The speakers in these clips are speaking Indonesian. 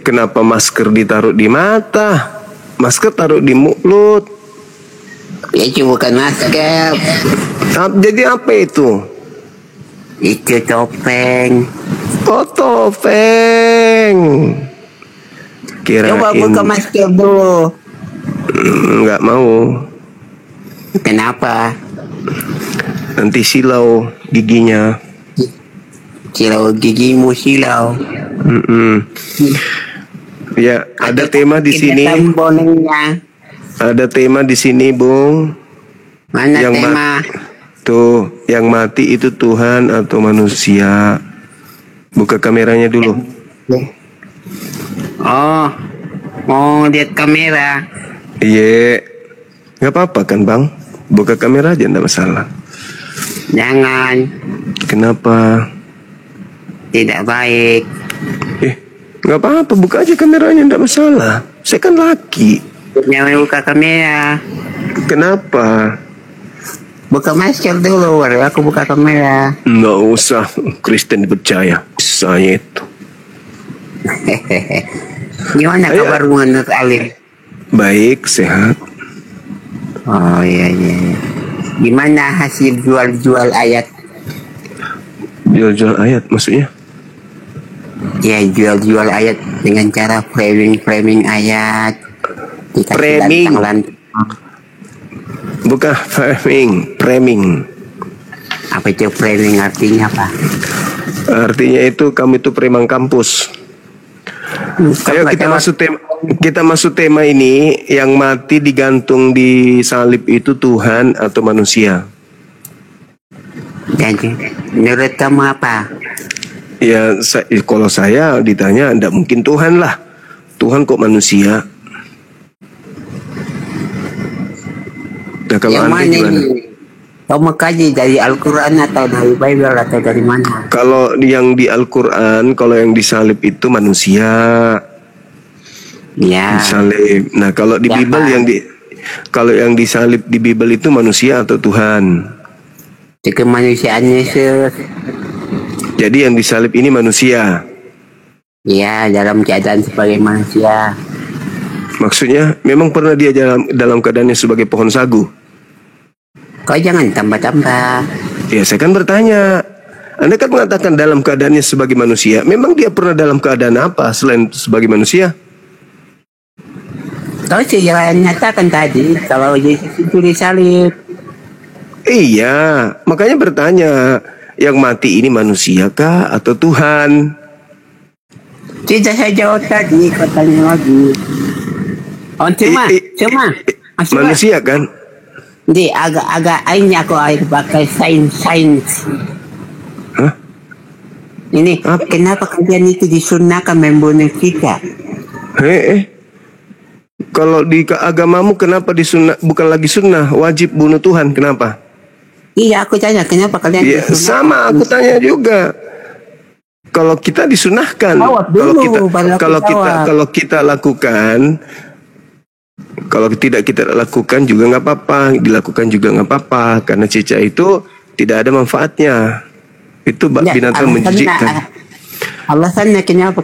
Kenapa masker ditaruh di mata? Masker taruh di mulut. Ya itu bukan masker. Jadi apa itu? Itu topeng. Oh, topeng. Kirain. Coba buka masker dulu. Nggak mau. Kenapa? Nanti silau giginya. Silau gigimu silau. Ya, ada tema di sini. Ada tema di sini, Bung. Mana yang tema? Tuh, yang mati itu Tuhan atau manusia? Buka kameranya dulu. Oh, mau lihat kamera? Iya, nggak apa-apa kan, Bang? Buka kamera aja, nggak masalah. Jangan. Kenapa? Tidak baik. Nggak apa-apa, buka aja kameranya, nggak masalah. Saya kan laki. Jangan buka kamera. Kenapa? Buka masker dulu, baru aku buka kamera. Nggak usah, Kristen dipercaya. Saya itu. Gimana kabar menurut Alim? Baik, sehat. Oh iya. Gimana hasil jual ayat? Jual ayat maksudnya? Ya, jual ayat dengan cara framing ayat. Framing. Bukan framing. Apa itu framing, artinya apa? Artinya itu kamu itu preman kampus. Ayo kita masuk tema ini. Yang mati digantung di salib itu Tuhan atau manusia? Jadi menurut kamu apa? Ya, kalau saya ditanya, tidak mungkin Tuhan lah. Tuhan kok manusia? Nah, kalau yang Anda mana gimana? Kamu kaji dari Al-Quran atau dari Bible atau dari mana? Kalau yang di Al-Quran, kalau yang disalib itu manusia. Ya. Disalib. Nah, kalau di Bible kalau yang disalib di Bible itu manusia atau Tuhan? Kemanusiaan Yesus. Jadi yang disalib ini manusia. Ya, dalam keadaan sebagai manusia. Maksudnya memang pernah dia dalam keadaannya sebagai pohon sagu. Kau jangan tambah-tambah. Ya, saya kan bertanya. Anda kan mengatakan dalam keadaannya sebagai manusia. Memang dia pernah dalam keadaan apa selain sebagai manusia? Kau sudah nyatakan tadi kalau Yesus itu disalib. Iya, makanya bertanya, yang mati ini manusia kah atau Tuhan? Tidak saya jawab tadi, kau tanya lagi. Oh, cuma. Manusia kan? Di agak ini aku pakai sains. Hah? Ini kenapa kalian itu disunahkan membunuh kita? Kalau di agamamu kenapa disunah, bukan lagi sunnah, wajib bunuh Tuhan, kenapa? Iya, aku tanya kenapa kalian disunahkan? Sama, aku tanya juga. Kalau kita disunahkan, kalau kita lakukan, kalau tidak kita lakukan juga nggak apa-apa, dilakukan juga nggak apa-apa, karena cicak itu tidak ada manfaatnya. Itu binatang menjijikkan. Alasannya kenapa?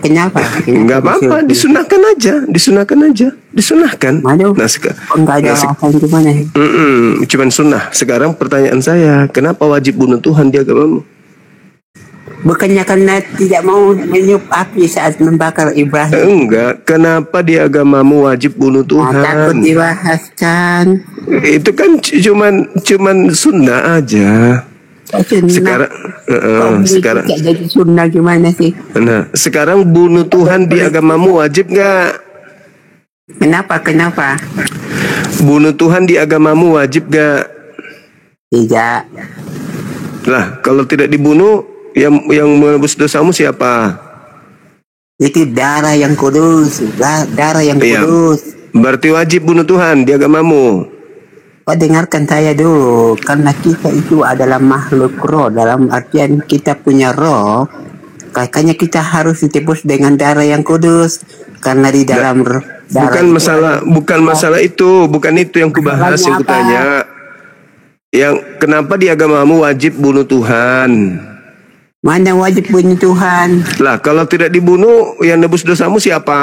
Nggak apa-apa, disunahkan aja. Nah, enggak ada alasan gimana? Cuman sunnah. Sekarang pertanyaan saya, kenapa wajib bunuh Tuhan di agamamu? Bukannya karena tidak mau meniup api saat membakar Ibrahim? Enggak, kenapa di agamamu wajib bunuh Tuhan? Takut dibahas kan? Itu kan cuman sunnah aja. Sekarang jadi sunnah gimana sih? Nah, sekarang bunuh Tuhan di agamamu wajib nggak? Kenapa? Bunuh Tuhan di agamamu wajib nggak? Tidak. Lah, kalau tidak dibunuh, yang menebus dosamu siapa? Itu darah yang kudus. Berarti wajib bunuh Tuhan di agamamu. Kau dengarkan saya dulu, karena kita itu adalah makhluk roh, dalam artian kita punya roh, makanya kita harus ditebus dengan darah yang kudus, karena di dalam bukan masalah itu, bukan itu yang kubahas, yang kutanya. Yang kenapa di agamamu wajib bunuh Tuhan? Mana wajib bunuh Tuhan? Lah, kalau tidak dibunuh, yang nebus dosamu siapa?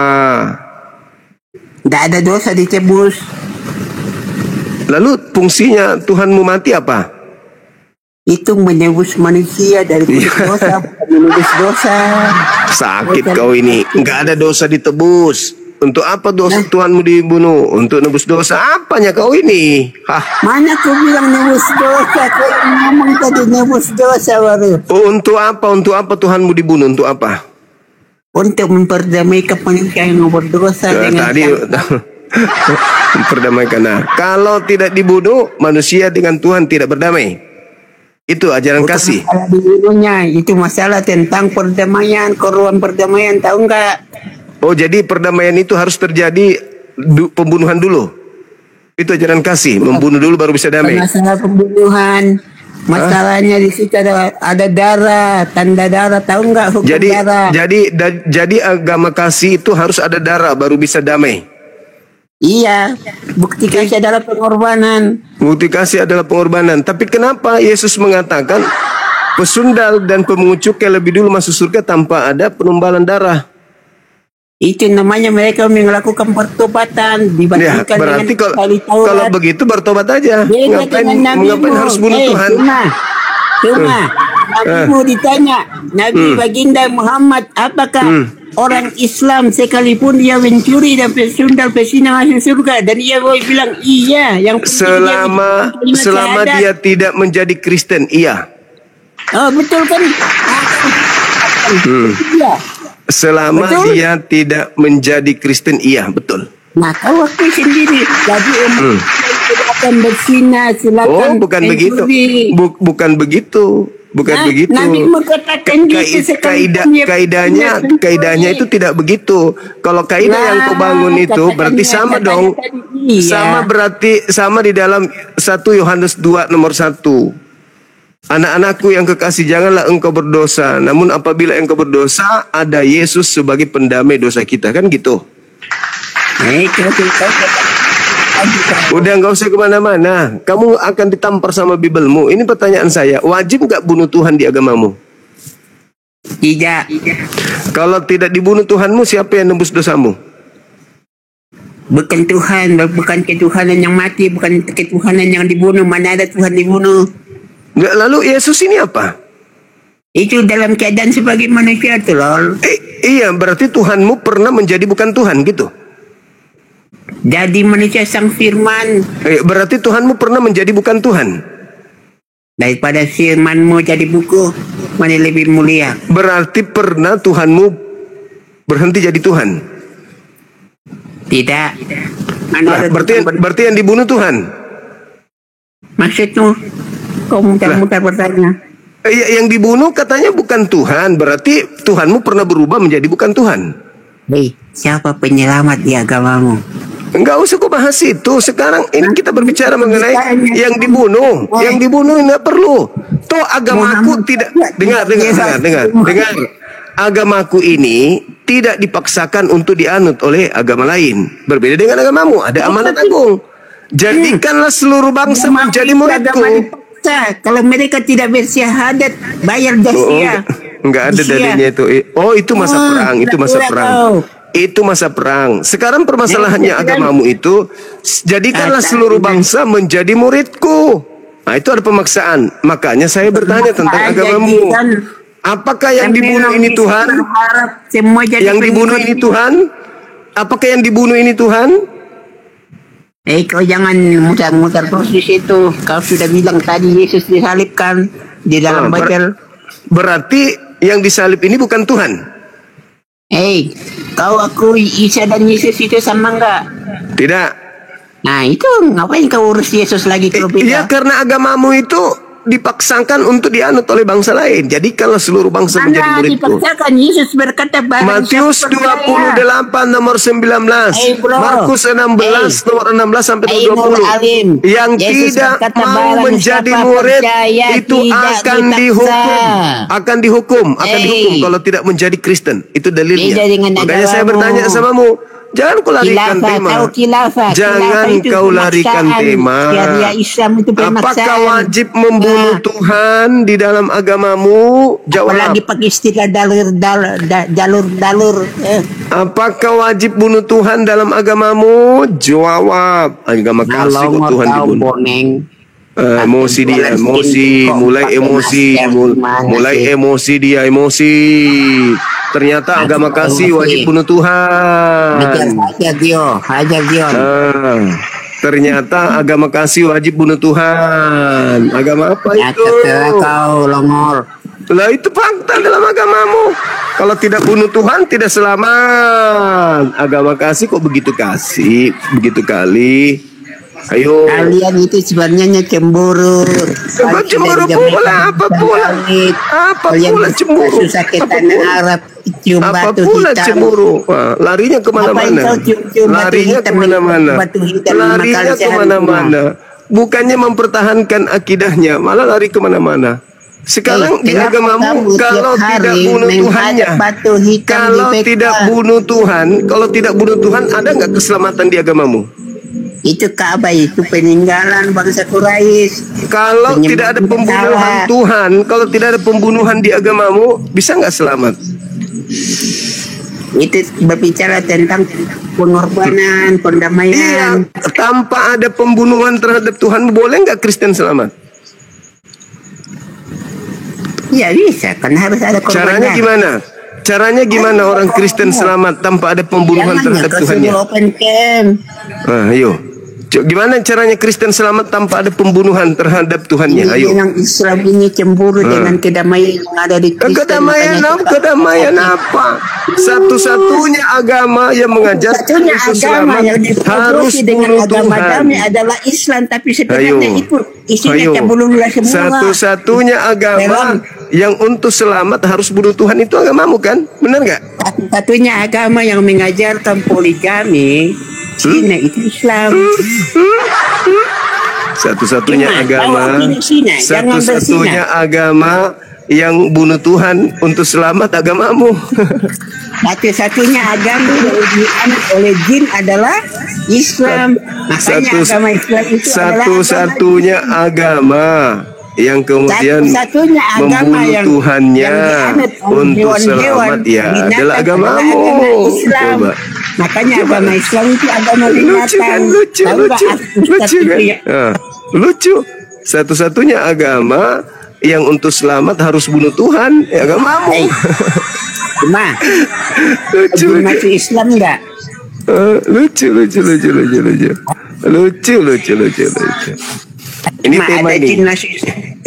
Tidak ada dosa ditebus. Lalu fungsinya Tuhanmu mati apa? Itu menebus manusia dari dosa, menebus dosa. Sakit kau ini. Nggak ada dosa ditebus. Untuk apa dosa Tuhanmu dibunuh? Untuk nebus dosa. Apanya kau ini? Hah? Mana kau bilang nebus dosa? Kau ngomong tadi nebus dosa baru. Oh, untuk apa? Untuk apa Tuhanmu dibunuh? Untuk apa? Untuk memperdamaikan manusia yang berdosa dengan Tadi memperdamaikan. Nah, kalau tidak dibunuh, manusia dengan Tuhan tidak berdamai. Itu ajaran kasih. Masalah dibunuhnya itu masalah tentang perdamaian, koruan perdamaian, tahu nggak? Oh, jadi perdamaian itu harus terjadi pembunuhan dulu. Itu ajaran kasih, membunuh dulu baru bisa damai. Masalah pembunuhan, masalahnya di situ ada darah, tanda darah, tahu nggak hukum darah? Jadi agama kasih itu harus ada darah baru bisa damai. Iya, bukti kasih adalah pengorbanan. Bukti kasih adalah pengorbanan. Tapi kenapa Yesus mengatakan pesundal dan pemungut cukai lebih dulu masuk surga tanpa ada penumbalan darah? Itu namanya mereka melakukan pertobatan Ya, dibandingkan berarti dengan kalau begitu bertobat aja. Ngapain harus bunuh Tuhan? Cuma Nabimu ditanya, Nabi Baginda Muhammad, apakah orang Islam sekalipun dia mencuri dan pesundal pesina masuk surga? Dan dia bilang iya. Yang selama dia tidak menjadi Kristen, iya. Oh betul kan? Iya. Selama betul? Dia tidak menjadi Kristen, iya, betul. Nah, kau waktu sendiri jadi silakan berzina, silakan bukan begitu. Bukan begitu. Bukan begitu. Nabi mengatakan kaidahnya itu tidak begitu. Kalau kaidah yang kau bangun itu berarti sama dong. Sama berarti sama di dalam 1 Yohanes 2 nomor 1. Anak-anakku yang kekasih, janganlah engkau berdosa. Namun apabila engkau berdosa, ada Yesus sebagai pendamai dosa kita. Kan gitu. Udah nggak usah kemana-mana. Kamu akan ditampar sama Bibelmu. Ini pertanyaan saya. Wajib nggak bunuh Tuhan di agamamu? Tidak. Kalau tidak dibunuh Tuhanmu, siapa yang nembus dosamu? Bukan Tuhan. Bukan ketuhanan yang mati. Bukan ketuhanan yang dibunuh. Mana ada Tuhan dibunuh? Lalu Yesus ini apa? Itu dalam keadaan sebagai manusia tuh lol. Iya, berarti Tuhanmu pernah menjadi bukan Tuhan gitu. Jadi manusia sang firman. Berarti Tuhanmu pernah menjadi bukan Tuhan. Daripada firmanmu jadi buku, mana lebih mulia? Berarti pernah Tuhanmu berhenti jadi Tuhan. Tidak. Berarti yang dibunuh Tuhan. Maksudmu? Kau mutar-mutar bertanya. Yang dibunuh katanya bukan Tuhan. Berarti Tuhanmu pernah berubah menjadi bukan Tuhan. Siapa penyelamat di agamamu? Enggak usah kau bahas itu. Sekarang ini kita berbicara mengenai yang dibunuh. Yang dibunuh enggak perlu. Toh agamaku tidak. Dengar. Agamaku ini tidak dipaksakan untuk dianut oleh agama lain. Berbeda dengan agamamu. Ada amanat agung. Jadikanlah seluruh bangsa menjadi muridku. Kalau mereka tidak bersyahadat, bayar jizya. Enggak ada dalilnya itu. Itu masa perang. Itu masa perang. Sekarang permasalahannya agamamu itu, jadikanlah seluruh bangsa menjadi muridku. Nah, itu ada pemaksaan. Makanya saya bertanya tentang agamamu. Apakah yang dibunuh ini Tuhan? Yang dibunuh ini Tuhan? Apakah yang dibunuh ini Tuhan? Kau jangan mutar-mutar terus di situ. Kau sudah bilang tadi Yesus disalibkan di dalam Bible. Berarti yang disalib ini bukan Tuhan. Kau akui Isa dan Yesus itu sama enggak? Tidak. Nah itu ngapain kau urus Yesus lagi kalau beda? Ya karena agamamu itu dipaksakan untuk dianut oleh bangsa lain. Jadi kalau seluruh bangsa menjadi muridku. Dipaksakan. Yesus berkata Matius 28 nomor 19, Markus 16 nomor 16 sampai 20. Yang Yesus tidak mau menjadi murid itu akan dihukum kalau tidak menjadi Kristen. Itu dalilnya. Makanya saya bertanya samamu, Jangan kau larikan Khilafah, tema. tahu khilafah. Jangan Khilafah itu kau larikan pemaksaan. tema. Syariah Islam itu pemaksaan. Apakah wajib membunuh Nah, Tuhan di dalam agamamu? Jawab. apalagi pakai istilah dalur. Apakah wajib bunuh Tuhan dalam agamamu? Jawab. Agama kasih kok Ngalongor Tuhan tahu dibunuh. boneng. Emosi dia, mulai emosi dia, ternyata agama kasih wajib bunuh Tuhan. Hajar dia. Ternyata agama kasih wajib bunuh Tuhan. Agama apa itu? Kau longor. Lah itu fakta dalam agamamu. Kalau tidak bunuh Tuhan tidak selamat. Agama kasih kok begitu kasih, begitu kali. Ayo. Kalian itu sebenarnya cemburu. Apa cemburu pula? Apa pula? Apa pula cemburu? Susah ke tanah Arab, cium Apa batu pula hitam. cemburu? Wah, larinya kemana-mana. Larinya kemana-mana. Larinya kemana-mana. Bukannya mempertahankan akidahnya, malah lari kemana-mana. Sekarang di agamamu kalau tidak bunuh Tuhannya, kalau tidak bunuh Tuhan, ada nggak keselamatan di agamamu? Itu Ka'bah itu peninggalan bangsa Quraisy. Kalau tidak ada pembunuhan Tuhan, kalau tidak ada pembunuhan di agamamu, bisa nggak selamat? Itu berbicara tentang pengorbanan, pendamaian. Iya, tanpa ada pembunuhan terhadap Tuhan, boleh nggak Kristen selamat? Ya bisa, kan harus ada korban. Caranya gimana? Caranya gimana orang Kristen selamat tanpa ada pembunuhan terhadap Tuhannya? Open camp. Ayo. Gimana caranya Kristen selamat tanpa ada pembunuhan terhadap Tuhannya? Ayo. Yang Islam ini cemburu dengan kedamaian yang ada di Kristen. Kedamaian apa? Satu-satunya agama yang mengajarkan selamat harus bunuh Tuhan. Adalah Islam, tapi sebenarnya itu isinya cembululah semua. Satu-satunya agama yang untuk selamat harus bunuh Tuhan itu agamamu kan? Benar nggak? Satu-satunya agama yang mengajarkan poligami Cina itu Islam. Satu-satunya agama yang bunuh Tuhan untuk selamat agamamu. Satu-satunya agama yang dianut oleh jin adalah Islam. Makanya agama Islam itu satu-satunya agama yang kemudian membunuh Tuhannya untuk selamat adalah agamamu. Coba. Makanya agama Islam itu agama binatang. Lucu. Satu-satunya agama yang untuk selamat harus bunuh Tuhan, agamamu. Lucu. Masuk Islam enggak? Lucu.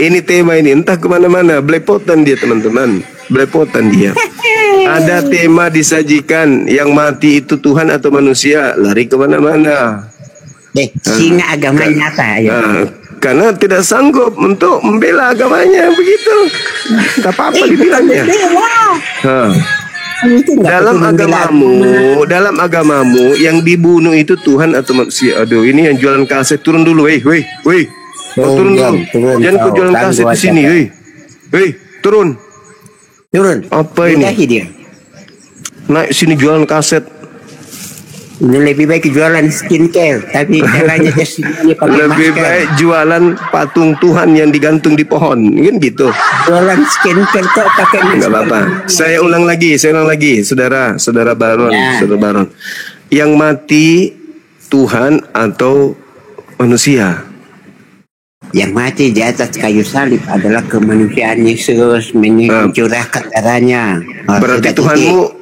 Ini tema ini entah kemana-mana, belepotan dia teman-teman, belepotan dia. Ada tema disajikan yang mati itu Tuhan atau manusia, lari kemana-mana. Singa agamanya apa? Karena tidak sanggup untuk membela agamanya begitu. Tak apa-apa dibilangnya. Dalam agamamu yang dibunuh itu Tuhan atau manusia. Aduh, ini yang jualan kaset turun dulu, weh. Turun dulu. Jangan kau jualan kaset di sini, weh. Turun. Apa ini? Naik sini jualan kaset. Ini lebih baik jualan skincare, tapi caranya lebih baik jualan patung Tuhan yang digantung di pohon, kan gitu. Jualan skincare kok pakai masker. Enggak apa-apa. Saya ulang lagi, saudara Baron. Yang mati Tuhan atau manusia? Yang mati di atas kayu salib adalah kemanusiaan Yesus mencurahkan darahnya.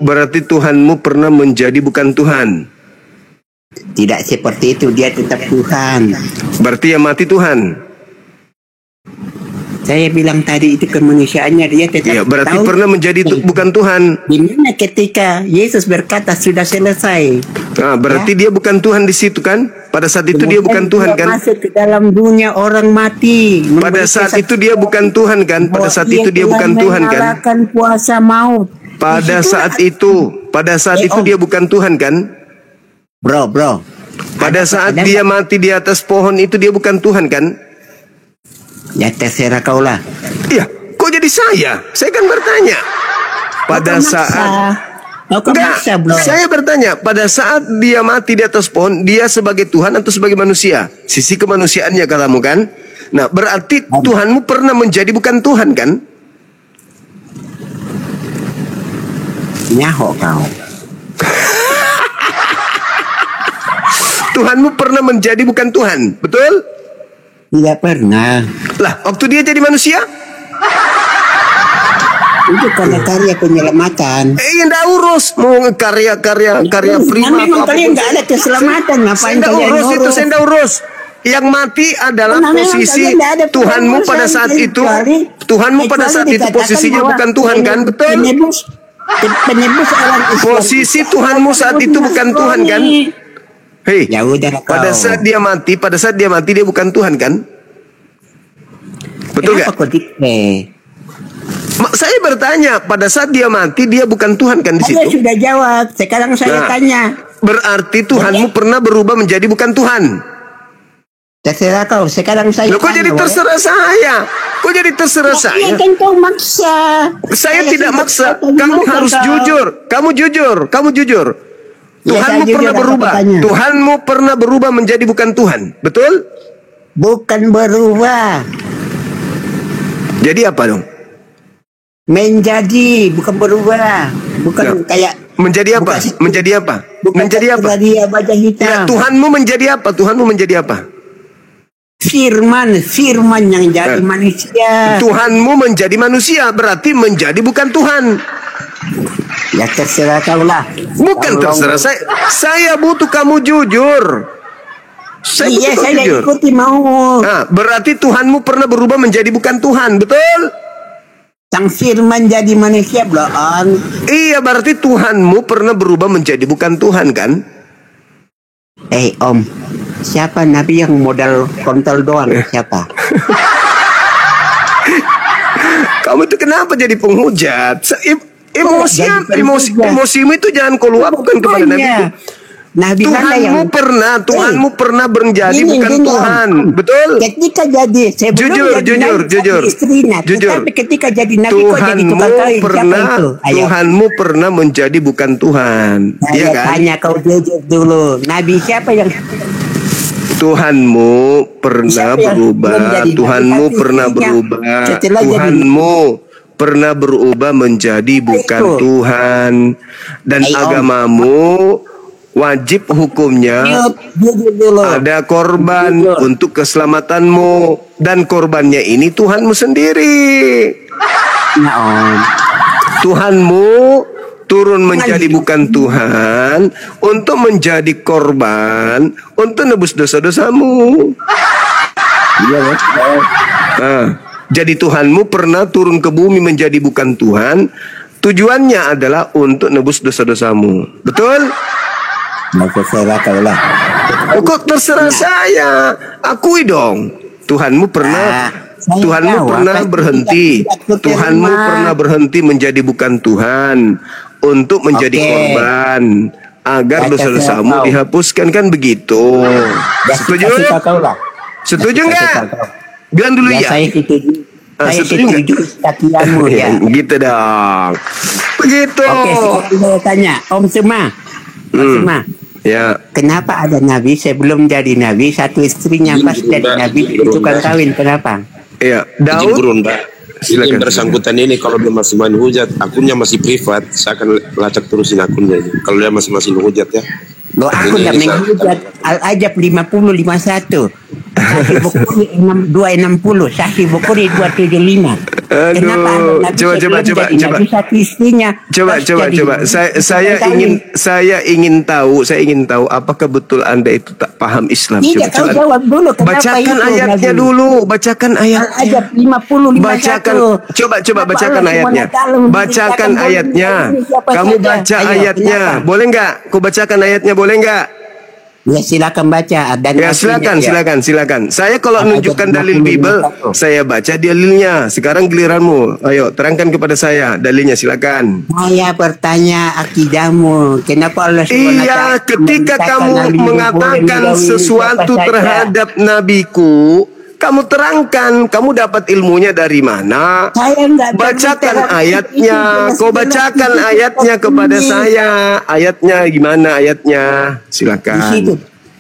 Berarti Tuhanmu pernah menjadi bukan Tuhan. Tidak seperti itu, dia tetap Tuhan. Berarti yang mati Tuhan. Saya bilang tadi itu kemanusiaannya dia tetap. Iya, berarti pernah menjadi bukan Tuhan. Dimana ketika Yesus berkata sudah selesai. Nah, berarti dia bukan Tuhan di situ kan? Pada saat itu dia bukan Tuhan kan? Masuk ke dalam dunia orang mati. Pada saat itu dia bukan Tuhan kan? Pada saat itu dia bukan Tuhan kan? Puasa maut. Pada saat itu dia bukan Tuhan kan? Bro. Pada saat dia mati di atas pohon itu dia bukan Tuhan kan? Ya terserah kau lah. Iya, kok jadi saya? Saya kan bertanya. Kau Enggak, maksa, bro. saya bertanya, pada saat dia mati di atas pohon, dia sebagai Tuhan atau sebagai manusia? Sisi kemanusiaannya katamu kan? Nah, berarti Tuhanmu pernah menjadi bukan Tuhan kan? Nyaho kau. Tuhanmu pernah menjadi bukan Tuhan, betul? Tidak pernah. Lah, waktu dia jadi manusia? Itu karena karya penyelamatan. Enggak urus mau karya prima Memang atau kalian apapun. nggak ada keselamatan. Ngapain Saya kalian urus itu, ngurus? saya enggak urus. Yang mati adalah Memang posisi kalian nggak ada Tuhanmu pada pengurusan, saat itu. Kecuali Posisinya dikatakan bukan bahwa Tuhan kan, betul? Penebus orang Islam. Posisi Tuhanmu saat itu bukan Tuhan kan? Hei, Ya udah pada saat dia mati dia bukan Tuhan kan? Betul Kenapa nggak? kau dikte? Saya bertanya, pada saat dia mati dia bukan Tuhan kan di Saya situ? sudah jawab. Sekarang saya Nah. tanya. Berarti Tuhanmu pernah berubah menjadi bukan Tuhan. Terserah kau. Sekarang saya Loh, kok tanya. jadi terserah saya? Kok jadi terserah Iya saya? kan kau maksa. Saya tidak sudah maksa. kata Kamu maksa harus kau. jujur. Kamu jujur. Ya, Tuhanmu saya jujur, pernah apa berubah. pertanyaan? Tuhanmu pernah berubah menjadi bukan Tuhan. Betul? Bukan berubah. Jadi apa dong? Menjadi. Bukan berubah. Bukan Ya. kayak. Menjadi apa? Bukan- Menjadi apa? Bukan Menjadi apa? dia baca hitam. Ya, Tuhanmu menjadi apa? Tuhanmu menjadi apa? Firman yang jadi Eh. manusia. Tuhanmu menjadi manusia, berarti menjadi bukan Tuhan. Ya terserah kau lah. Bukan Kalau- terserah saya butuh kamu jujur. Saya Iya, butuh saya kamu jujur. ikuti mau. Nah, berarti Tuhanmu pernah berubah menjadi bukan Tuhan, betul? Sang firman jadi manusia belum. Iya, berarti Tuhanmu pernah berubah menjadi bukan Tuhan kan? Om, siapa nabi yang modal kontol doang? Siapa? Kamu itu kenapa jadi penghujat? Emosimu itu jangan kau luapkan kepada Nabi. Nabi mana yang Tuhanmu pernah menjadi bukan Tuhan, betul? Ketika jadi sebelum Jujur. Tapi ketika jadi nabi kok jadi tukang kain? Siapa itu? Ayo. Tuhanmu pernah menjadi bukan Tuhan, iya Saya kan? tanya kau jujur dulu. Nabi siapa yang Tuhanmu pernah Siapa yang berubah. menjadi Tuhanmu nabi? pernah Artinya, berubah. setelah jadi- Tuhanmu pernah berubah menjadi bukan Itu. Tuhan. Dan Om. agamamu wajib hukumnya jujur dulu? ada korban Jujur. untuk keselamatanmu. Dan korbannya ini Tuhanmu sendiri. Nah, Om. Tuhanmu turun menjadi bukan Tuhan untuk menjadi korban untuk nebus dosa-dosamu. Iya, betul. Nah, jadi Tuhanmu pernah turun ke bumi menjadi bukan Tuhan. Tujuannya adalah untuk nebus dosa-dosamu. Betul? Mau terserah kau lah. Kok terserah saya? Akui dong. Tuhanmu pernah saya Tuhanmu tahu pernah apa yang berhenti. tidak terima. Tuhanmu pernah berhenti menjadi bukan Tuhan untuk menjadi Oke. korban agar Baca dosa-dosamu surat kau. dihapuskan kan begitu. Setuju? Kasih tahu kau lah. Setuju Kasih nggak? tahu kau. Bilang dulu Ya, ya. saya setuju. Saya setuju nggak? setuju katianmu ya. Gitu dong. Begitu. Oke, sekarang saya tanya, Om Suma. Om Suma, Ya. kenapa ada nabi sebelum jadi nabi satu istrinya Izin pas jadi berubah, nabi izin itu tukang berubah. kawin? Kenapa? Ya, Izin Daud. berunda. Silakan. Yang bersangkutan ini kalau dia masih main hujat, akunnya masih privat, saya akan lacak terusin akunnya ini. Kalau dia masih hujat ya. Lo aku Ini udah bisa. menghujat Al-Ajab 50-51, Sahih Bukhari 260, Sahih Bukhari 275. Aduh, Kenapa ada nabi coba, sebelum coba. jadi nabi satu istrinya? Coba. pas jadi nabi Saya tukang ingin tahu apakah betul Anda itu tak paham Islam. Tidak, kau jawab dulu. Kenapa Bacakan itu ayatnya nabi? dulu, bacakan ayatnya. Al-Ajab 50-51. Bacakan, coba bacakan ayatnya. Bacakan ayatnya. Kamu baca ayatnya. Boleh nggak? Kau bacakan ayatnya, boleh nggak? Ya silakan baca. Dan Ya artinya, silakan. Saya kalau Al-Ajab menunjukkan dalil 50-51. Bible, saya baca dalilnya. Sekarang giliranmu. Ayo, terangkan kepada saya dalilnya, silakan. Saya bertanya akidahmu. Kenapa Allah SWT Iya, ketika memerintahkan kamu Nabi boleh mengatakan menjauhi sesuatu siapa saja? terhadap nabiku, kamu terangkan, kamu dapat ilmunya dari mana? Saya enggak Bacakan berbicara ayatnya, itu, kau bacakan jelas-jelas ayatnya itu kepada ini. saya. Ayatnya gimana ayatnya? Di Silakan. situ.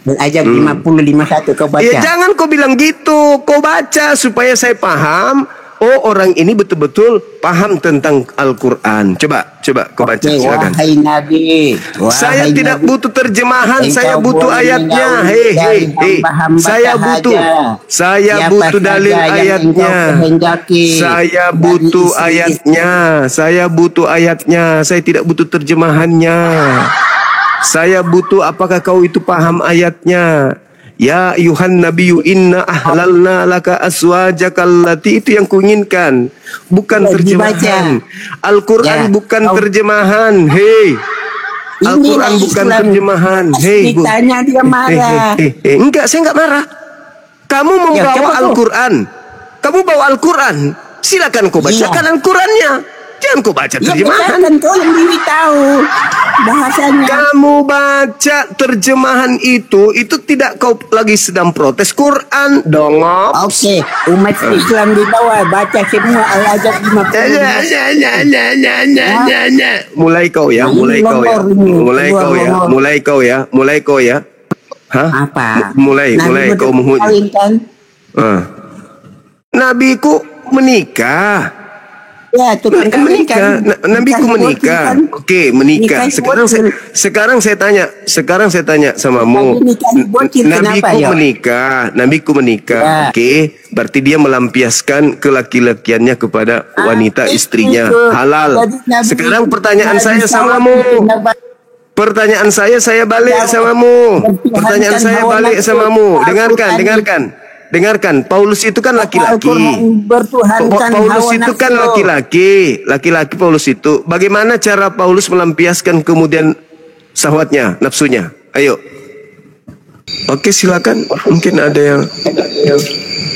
Ayat 50-51 kau baca. Ya jangan kau bilang gitu, kau baca supaya saya paham. Oh, orang ini betul-betul paham tentang Al-Quran. Coba kau baca, Oke, silakan. wahai Nabi. Saya Wahai tidak Nabi, butuh terjemahan, engkau saya butuh boleh ayatnya. mendahului Hei, dari hamba-hamba saya butuh, sahaja. saya Siapa butuh saja dalil yang ayatnya. engkau kehendaki Saya dari butuh istri-istri. ayatnya, saya butuh ayatnya. Saya tidak butuh terjemahannya. Saya butuh apakah kau itu paham ayatnya. Ya ayuhan nabiyyu inna ahlalna laka aswajaka allati, itu yang kuinginkan, bukan Ya, terjemahan. dibaca. Al-Quran Ya, bukan kau- terjemahan. Hei, Al-Quran Inilah bukan Islam. terjemahan. Hei, Bu. Ditanya dia marah. Enggak, saya enggak marah. Kamu Ya, membawa coba kau. Al-Quran. Kamu bawa Al-Quran. Silakan kau bacakan Iya. Al-Qurannya. Jangan kau baca Ya, terjemahan. kan kau yang diri tahu bahasanya. Kamu baca terjemahan itu tidak kau lagi sedang protes Quran, dongop. Oke, umat Islam di bawah baca semua al-ayat 50. Mulai kau ya, mulai kau ya, mulai kau ya, mulai kau ya, mulai kau ya. Hah? Apa? Mulai kau menghujat. Kan? Nabiku menikah. Ya, tukang kawin Menikah, kan. nabiku menikah. Oke, menikah. Sekarang saya tanya samamu. Nabiku menikah. Ya. Oke, berarti dia melampiaskan kelaki-lakiannya kepada wanita istrinya. Itu. Halal. Jadi Nabi- Sekarang pertanyaan Nabi saya SAW samamu. tidak Pertanyaan saya balik samamu. Pertanyaan saya balik samamu. Dengarkan. Paulus itu kan laki-laki. Paulus itu kan laki-laki. Laki-laki Paulus itu. Bagaimana cara Paulus melampiaskan kemudian syahwatnya, nafsunya? Ayo. Oke, silakan. Mungkin ada yang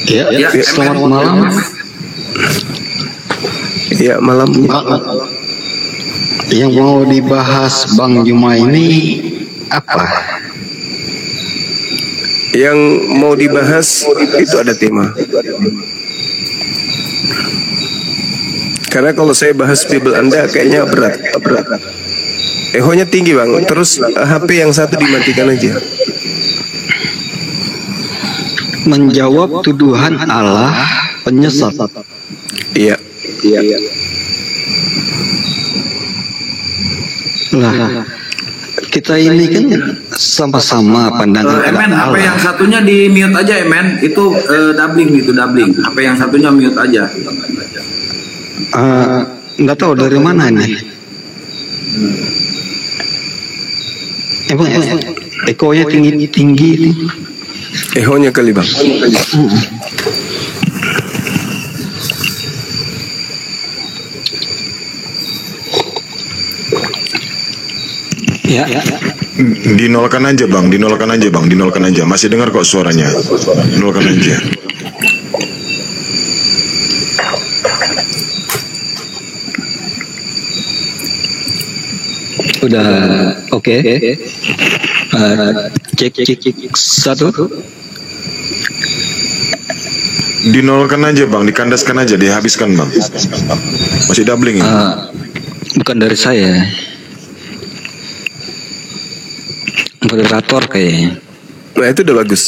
Ya, selamat malam. ya malam. Yang mau dibahas Bang Juma ini apa? Yang mau dibahas itu ada tema. Karena kalau saya bahas Bible Anda kayaknya berat. Ehonya tinggi bang. Terus HP yang satu dimatikan aja. Menjawab tuduhan Allah penyesat. Iya. Lah, kita ini kan sama-sama pandangan Emen, ada apa yang Allah. satunya di mute aja, Emen. Itu doubling. Apa yang satunya mute aja. Nggak tahu dari mana ini. Emang ekonya tinggi. Ehonya kali bang. Ya. Dinolkan aja bang. Masih dengar kok suaranya. Nolkan aja. Udah oke. Cek satu. Dinolkan aja bang, dikandaskan aja, dihabiskan bang. Masih doubling ini. Bukan dari saya. Moderator kayaknya. Nah itu udah bagus.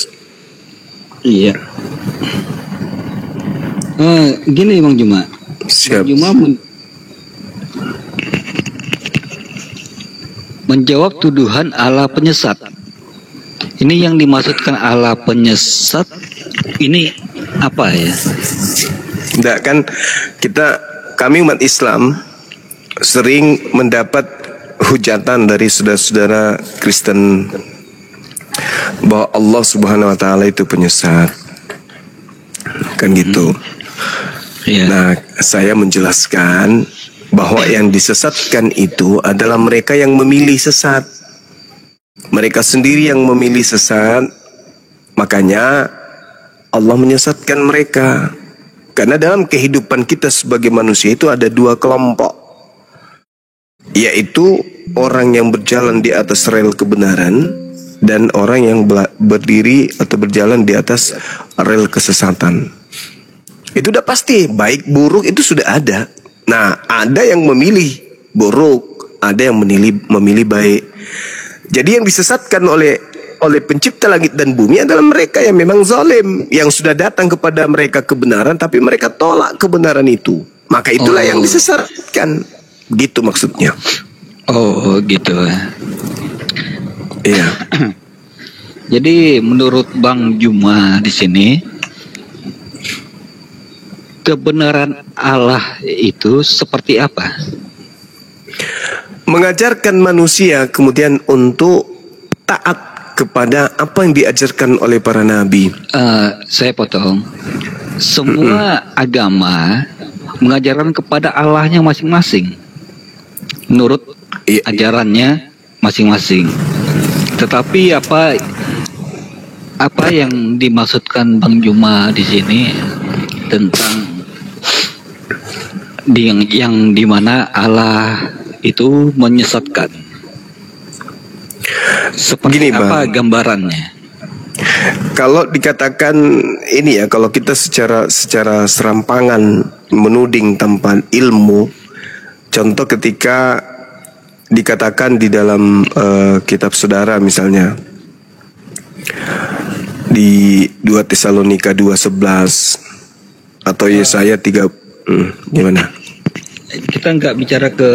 Iya. Gini Bang Juma. Siap. Bang Juma menjawab tuduhan Allah penyesat. Ini yang dimaksudkan Allah penyesat ini apa ya? Enggak kan kami umat Islam sering mendapat hujatan dari saudara-saudara Kristen bahwa Allah Subhanahu wa taala itu penyesat. Kan gitu. Iya. Nah, saya menjelaskan bahwa yang disesatkan itu adalah mereka yang memilih sesat. Mereka sendiri yang memilih sesat. Makanya Allah menyesatkan mereka. Karena dalam kehidupan kita sebagai manusia itu ada dua kelompok. Yaitu orang yang berjalan di atas rel kebenaran dan orang yang berdiri atau berjalan di atas rel kesesatan. Itu udah pasti, baik buruk itu sudah ada. Nah, ada yang memilih buruk, ada yang memilih baik. Jadi yang disesatkan oleh pencipta langit dan bumi adalah mereka yang memang zalim, yang sudah datang kepada mereka kebenaran tapi mereka tolak kebenaran itu. Maka itulah yang disesatkan. Gitu maksudnya. Oh, gitu. Iya. Jadi menurut Bang Juma di sini, kebenaran Allah itu seperti apa? Mengajarkan manusia kemudian untuk taat kepada apa yang diajarkan oleh para nabi. Saya potong. Semua agama mengajarkan kepada Allahnya masing-masing, menurut ajarannya masing-masing. Tetapi apa yang dimaksudkan Bang Juma di sini tentang yang dimana Allah itu menyesatkan? Seperti Gini, apa Bang, gambarannya? kalau dikatakan ini ya, kalau kita secara serampangan menuding tanpa ilmu, contoh ketika dikatakan di dalam kitab saudara misalnya di 2 Tesalonika 2:11 atau Yesaya 3, gimana? Kita nggak bicara ke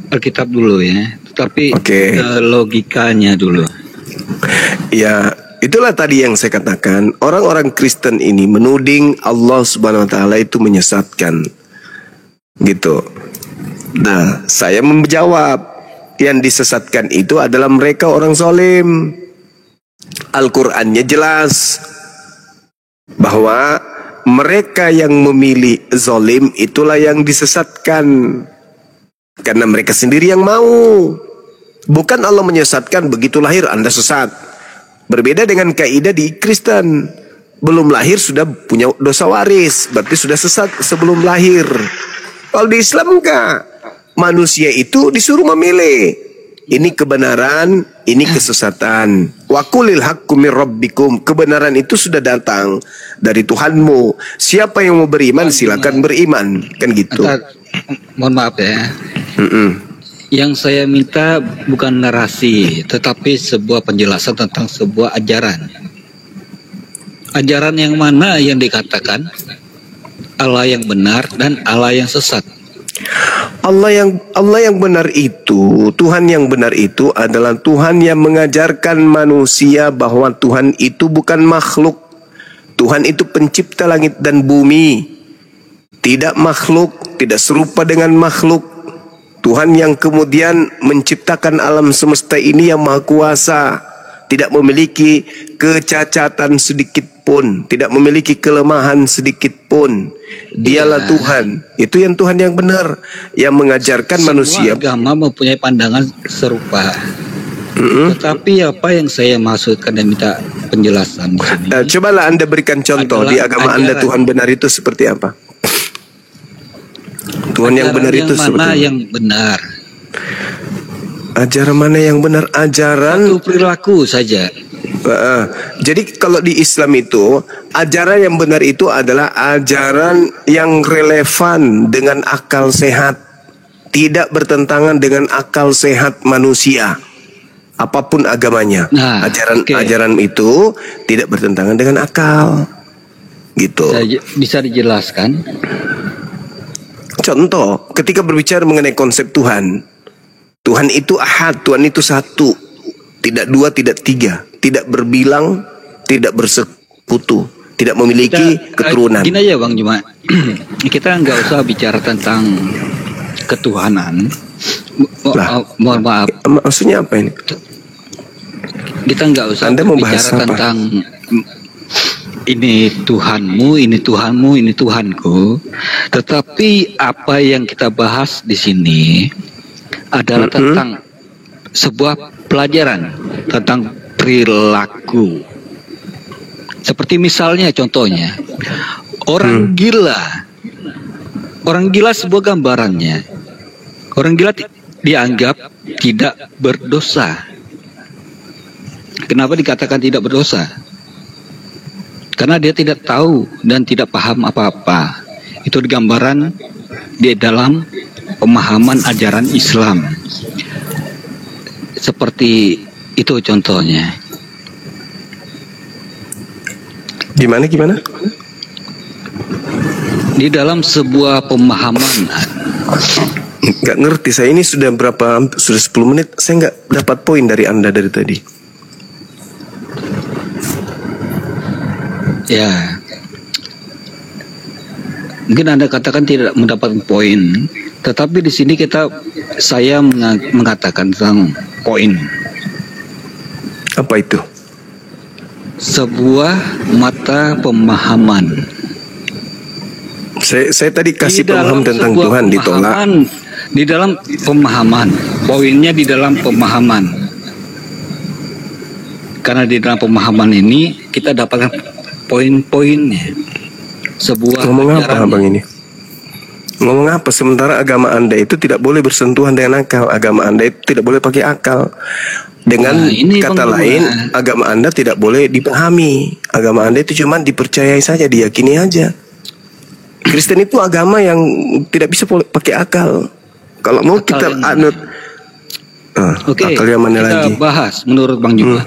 Alkitab dulu ya, tapi Oke. logikanya dulu. Ya, itulah tadi yang saya katakan, orang-orang Kristen ini menuding Allah Subhanahu wa taala itu menyesatkan. Gitu. Nah, saya menjawab, yang disesatkan itu adalah mereka orang zalim. Al-Qur'annya jelas bahwa mereka yang memilih zalim itulah yang disesatkan. Karena mereka sendiri yang mau. Bukan Allah menyesatkan begitu lahir Anda sesat. Berbeda dengan kaidah di Kristen. Belum lahir sudah punya dosa waris, berarti sudah sesat sebelum lahir. Kalau di Islam enggak. Manusia itu disuruh memilih. Ini kebenaran, ini kesesatan. Wa qulil haqqu mir rabbikum. Kebenaran itu sudah datang dari Tuhanmu. Siapa yang mau beriman silakan beriman, kan gitu. Mohon maaf ya. Yang saya minta bukan narasi, tetapi sebuah penjelasan tentang sebuah ajaran. Ajaran yang mana yang dikatakan Allah yang benar dan Allah yang sesat? Allah yang benar itu, Tuhan yang benar itu adalah Tuhan yang mengajarkan manusia bahwa Tuhan itu bukan makhluk. Tuhan itu pencipta langit dan bumi. Tidak makhluk, tidak serupa dengan makhluk. Tuhan yang kemudian menciptakan alam semesta ini yang maha kuasa. Tidak memiliki kecacatan sedikit pun, tidak memiliki kelemahan sedikit pun. Dialah Tuhan. Itu yang Tuhan yang benar, yang mengajarkan Semua manusia. agama mempunyai pandangan serupa. Tetapi apa yang saya maksudkan dan minta penjelasan di sini, Cobalah Anda berikan contoh adalah di agama Anda ajaran. Tuhan benar itu seperti apa? Tuhan yang benar itu yang seperti mana apa? yang benar? Ajaran mana yang benar? Ajaran Satu perilaku saja. Jadi kalau di Islam itu ajaran yang benar itu adalah ajaran yang relevan dengan akal sehat, tidak bertentangan dengan akal sehat manusia. Apapun agamanya, Nah, ajaran itu tidak bertentangan dengan akal. Gitu. Bisa dijelaskan? Contoh, ketika berbicara mengenai konsep Tuhan, Tuhan itu ahad, Tuhan itu satu, tidak dua, tidak tiga, tidak berbilang, tidak bersekutu, tidak memiliki keturunan. Gini aja Bang Juma, kita nggak usah bicara tentang ketuhanan. Mohon maaf. Maksudnya apa ini? Kita nggak usah Anda mau bahas bicara apa? tentang ini Tuhanmu, ini Tuhanmu, ini Tuhanku. Tetapi apa yang kita bahas di sini adalah tentang sebuah pelajaran tentang perilaku. Seperti misalnya contohnya orang gila. Orang gila sebuah gambarannya. Orang gila dianggap tidak berdosa. Kenapa dikatakan tidak berdosa? Karena dia tidak tahu dan tidak paham apa-apa. Itu gambaran di dalam pemahaman ajaran Islam. Seperti itu contohnya. Gimana? Di dalam sebuah pemahaman. Nggak ngerti, saya ini sudah 10 menit, saya nggak dapat poin dari Anda dari tadi. Ya, mungkin Anda katakan tidak mendapatkan poin, tetapi di sini saya mengatakan tentang poin. Apa itu? Sebuah mata pemahaman. Saya tadi kasih Di dalam paham tentang sebuah Tuhan ditolak. pemahaman, di dalam pemahaman, poinnya di dalam pemahaman. Karena di dalam pemahaman ini kita dapatkan poin-poinnya. Sebuah Ngomong apa ajaran. Bang ini? Ngomong apa? Sementara agama Anda itu tidak boleh bersentuhan dengan akal. Agama Anda itu tidak boleh pakai akal. Dengan Nah, ini kata Bang lain, Juma. agama Anda tidak boleh dipahami. Agama Anda itu cuma dipercayai saja, diyakini aja. Kristen itu agama yang tidak bisa pakai akal. Kalau mau Akal kita yang anut, Oke, akal yang mana kita lagi? bahas menurut Bang Juma.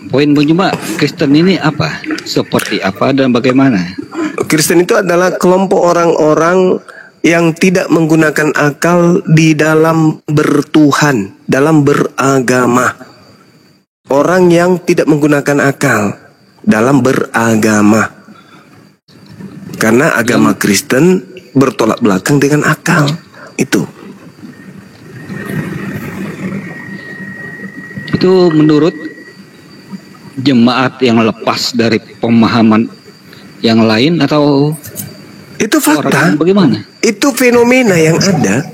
Poin Bang Juma, Kristen ini apa? Seperti apa dan bagaimana? Kristen itu adalah kelompok orang-orang yang tidak menggunakan akal di dalam bertuhan, dalam beragama. Orang yang tidak menggunakan akal dalam beragama. Karena agama Kristen bertolak belakang dengan akal. Itu. Itu menurut jemaat yang lepas dari pemahaman yang lain atau Itu fakta. orang bagaimana? Itu fenomena yang ada.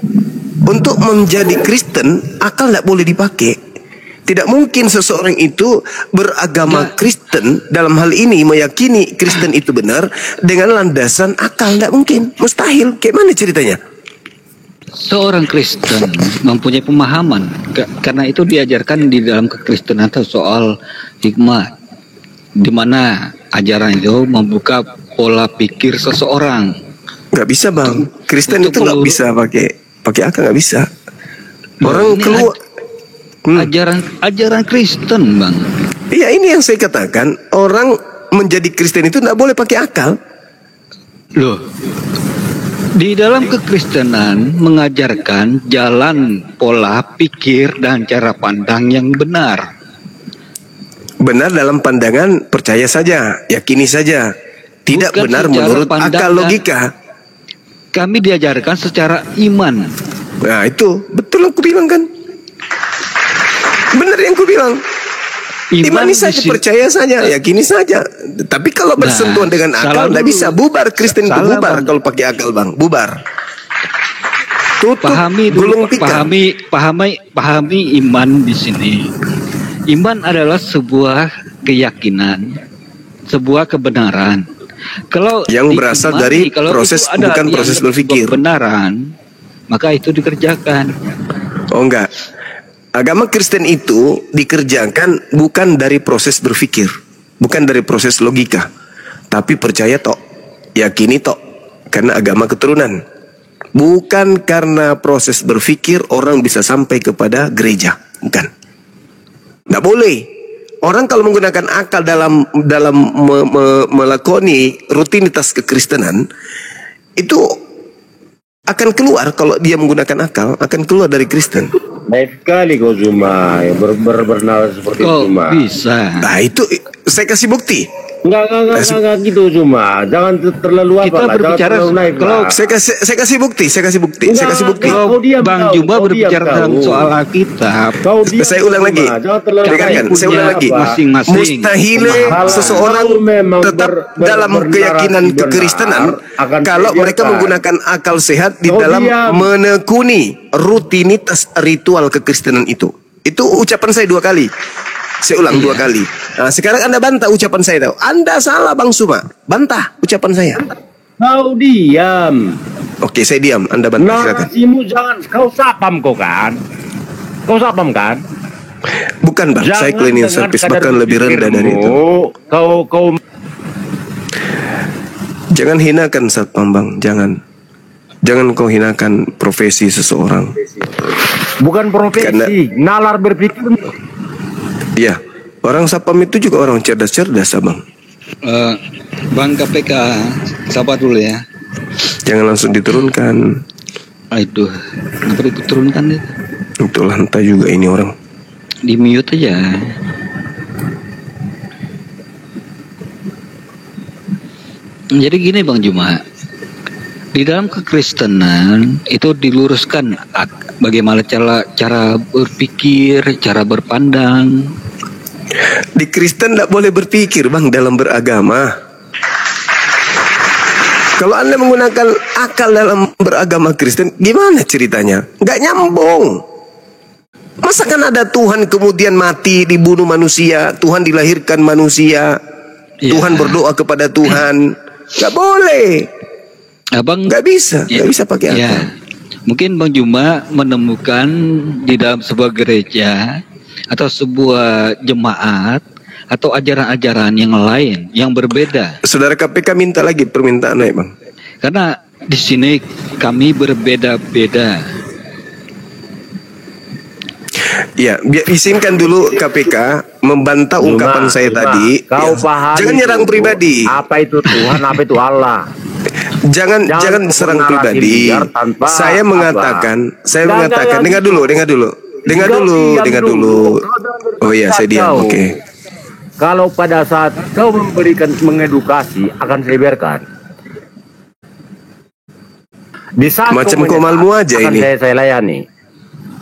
Untuk menjadi Kristen, akal tidak boleh dipakai. Tidak mungkin seseorang itu beragama Kristen, dalam hal ini meyakini Kristen itu benar dengan landasan akal. Tidak mungkin, mustahil. Kayak mana ceritanya? Seorang Kristen mempunyai pemahaman, karena itu diajarkan di dalam kekristenan itu soal hikmat, di mana ajaran itu membuka pola pikir seseorang. Nggak bisa bang, Kristen Untuk itu nggak bisa pakai akal, nggak bisa. Orang Ini keluar. Ajaran Kristen, Bang. Iya, ini yang saya katakan, orang menjadi Kristen itu nggak boleh pakai akal. Loh, di dalam kekristenan mengajarkan jalan pola pikir dan cara pandang yang benar. Benar dalam pandangan percaya saja, yakini saja. Tidak Bukan benar secara menurut pandang akal dan- logika. Kami diajarkan secara iman. Nah itu betul aku bilang kan. Benar yang aku bilang. Imani di saja, sini- percaya saja, yakini saja. Tapi kalau bersentuhan dengan akal, salah tidak dulu. bisa. Bubar Kristen itu Salah, bubar Bang. kalau pakai akal bang, bubar. Tutup, Pahami dulu, gulung tikar. pahami iman di sini. Iman adalah sebuah keyakinan, sebuah kebenaran. Kalau Yang berasal dari kalau proses, itu ada bukan yang proses berpikir. kebenaran, maka itu dikerjakan. Oh enggak. Agama Kristen itu dikerjakan bukan dari proses berpikir, bukan dari proses logika, tapi percaya tok, yakini tok, karena agama keturunan. Bukan karena proses berpikir orang bisa sampai kepada gereja, bukan. Nggak boleh. Orang kalau menggunakan akal dalam melakoni rutinitas kekristenan, itu akan keluar. Kalau dia menggunakan akal, akan keluar dari Kristen. Baik sekali kau Zuma, bernal seperti Kok Zuma. bisa? Nah itu saya kasih bukti. Enggak gitu Zuma. Jangan terlalu apa Kita lah, jangan berbicara terlalu naik kalau lah. Saya kasih bukti. Saya kasih bukti. Enggak, kau diam Bang kau, Jumba kau berbicara diam tentang kau. soal Alkitab. Kau diam, Saya ulang Zuma. lagi. Jangan terlalu Dengarkan, naik. saya ulang lagi. Apa? Masing-masing. Mustahil Kalau seseorang kau memang tetap dalam bernarasi keyakinan benar, kekristenan akan kalau saya mereka biarkan. menggunakan akal sehat di Kau dalam diam. menekuni rutinitas ritual kekristenan itu. Itu ucapan saya 2 kali. Saya ulang 2 kali. Nah, sekarang Anda bantah ucapan saya tahu. Anda salah Bang Suma. Bantah ucapan saya. Kau diam. Oke, saya diam. Anda bantah silakan. Narasimu jangan kau sapam kau kan? Kau sapam kan? Bukan bang, saya cleaning service bahkan lebih rendah dari itu. Kau Jangan hinakan satpam bang, jangan kau hinakan profesi seseorang. bukan profesi, Karena- nalar berpikir. Iya, orang satpam itu juga orang cerdas abang. Bang KPK, sabar dulu ya. Jangan langsung diturunkan. Aduh, kenapa diturunkan deh? Itulah entah juga ini orang. Di mute aja. Jadi gini Bang Juma, di dalam kekristenan itu diluruskan bagaimana cara berpikir, cara berpandang. Di Kristen tidak boleh berpikir bang dalam beragama. Kalau Anda menggunakan akal dalam beragama Kristen, gimana ceritanya? Nggak nyambung. Masa kan ada Tuhan kemudian mati, dibunuh manusia, Tuhan dilahirkan manusia, Ya. Tuhan berdoa kepada Tuhan. Nggak boleh. Abang Nggak bisa pakai akal. ya, mungkin Bang Juma menemukan di dalam sebuah gereja atau sebuah jemaat atau ajaran-ajaran yang lain yang berbeda. Saudara KPK minta lagi permintaan naik bang. Karena di sini kami berbeda-beda. Ya, izinkan dulu KPK membantah ungkapan saya tadi. Kau Ya. pahami Jangan nyerang itu. pribadi. Apa itu Tuhan, apa itu Allah. Jangan Jangan serang narasi pribadi. liar tanpa Saya apa. mengatakan, Jangan dengar dulu. Kau diam dulu. Oh iya, saya diam. Kau. Oke. Kalau pada saat kau mengedukasi, akan saya biarkan. Di saat Macam kau komalmu menyesat, aja akan ini. saya layani.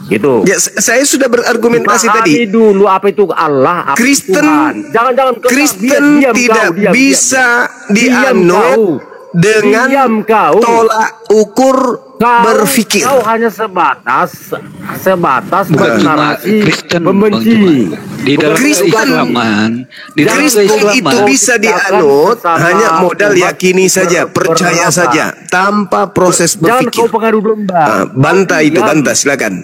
Itu. Ya, saya sudah berargumentasi tadi. Pahami dulu apa itu Allah, apa itu Kristen, Tuhan. Jangan kau Kristen diam tidak kau, diam. bisa Diam dianut kau. dengan Diam kau. tolak ukur Kau, berpikir. Kau hanya sebatas Bukan. narasi Kristen, Bang membenci. Juma. Di dalam Kristen. keislaman, di dalam Kristen itu keislaman, bisa dianut hanya modal yakini saja, percaya saja, tanpa proses Jangan berpikir. kau pengadu domba. Bantah itu, Diam. bantah silakan.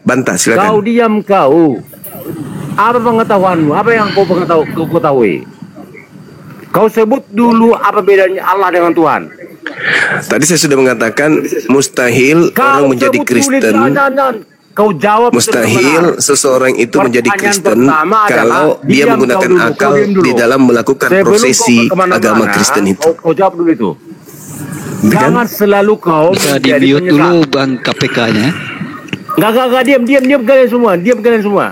Bantah Kau silakan. diam kau. Apa pengetahuanmu? Apa yang kau ketahui? Kau sebut dulu apa bedanya Allah dengan Tuhan. Tadi saya sudah mengatakan mustahil orang menjadi sebut dulu, Kristen. jangan. Kau jawab Mustahil seseorang itu menjadi Pertanyaan Kristen pertama adalah, kalau dia diam menggunakan kau dulu, akal kau diam dulu. di dalam melakukan Sebelum prosesi kau kemana-mana, agama Kristen itu. Kau jawab dulu itu. Kan? Jangan selalu kau bisa di menjadi mute penyesat. dulu Bang KPK-nya. Enggak, diam kalian semua. Diam kalian semua.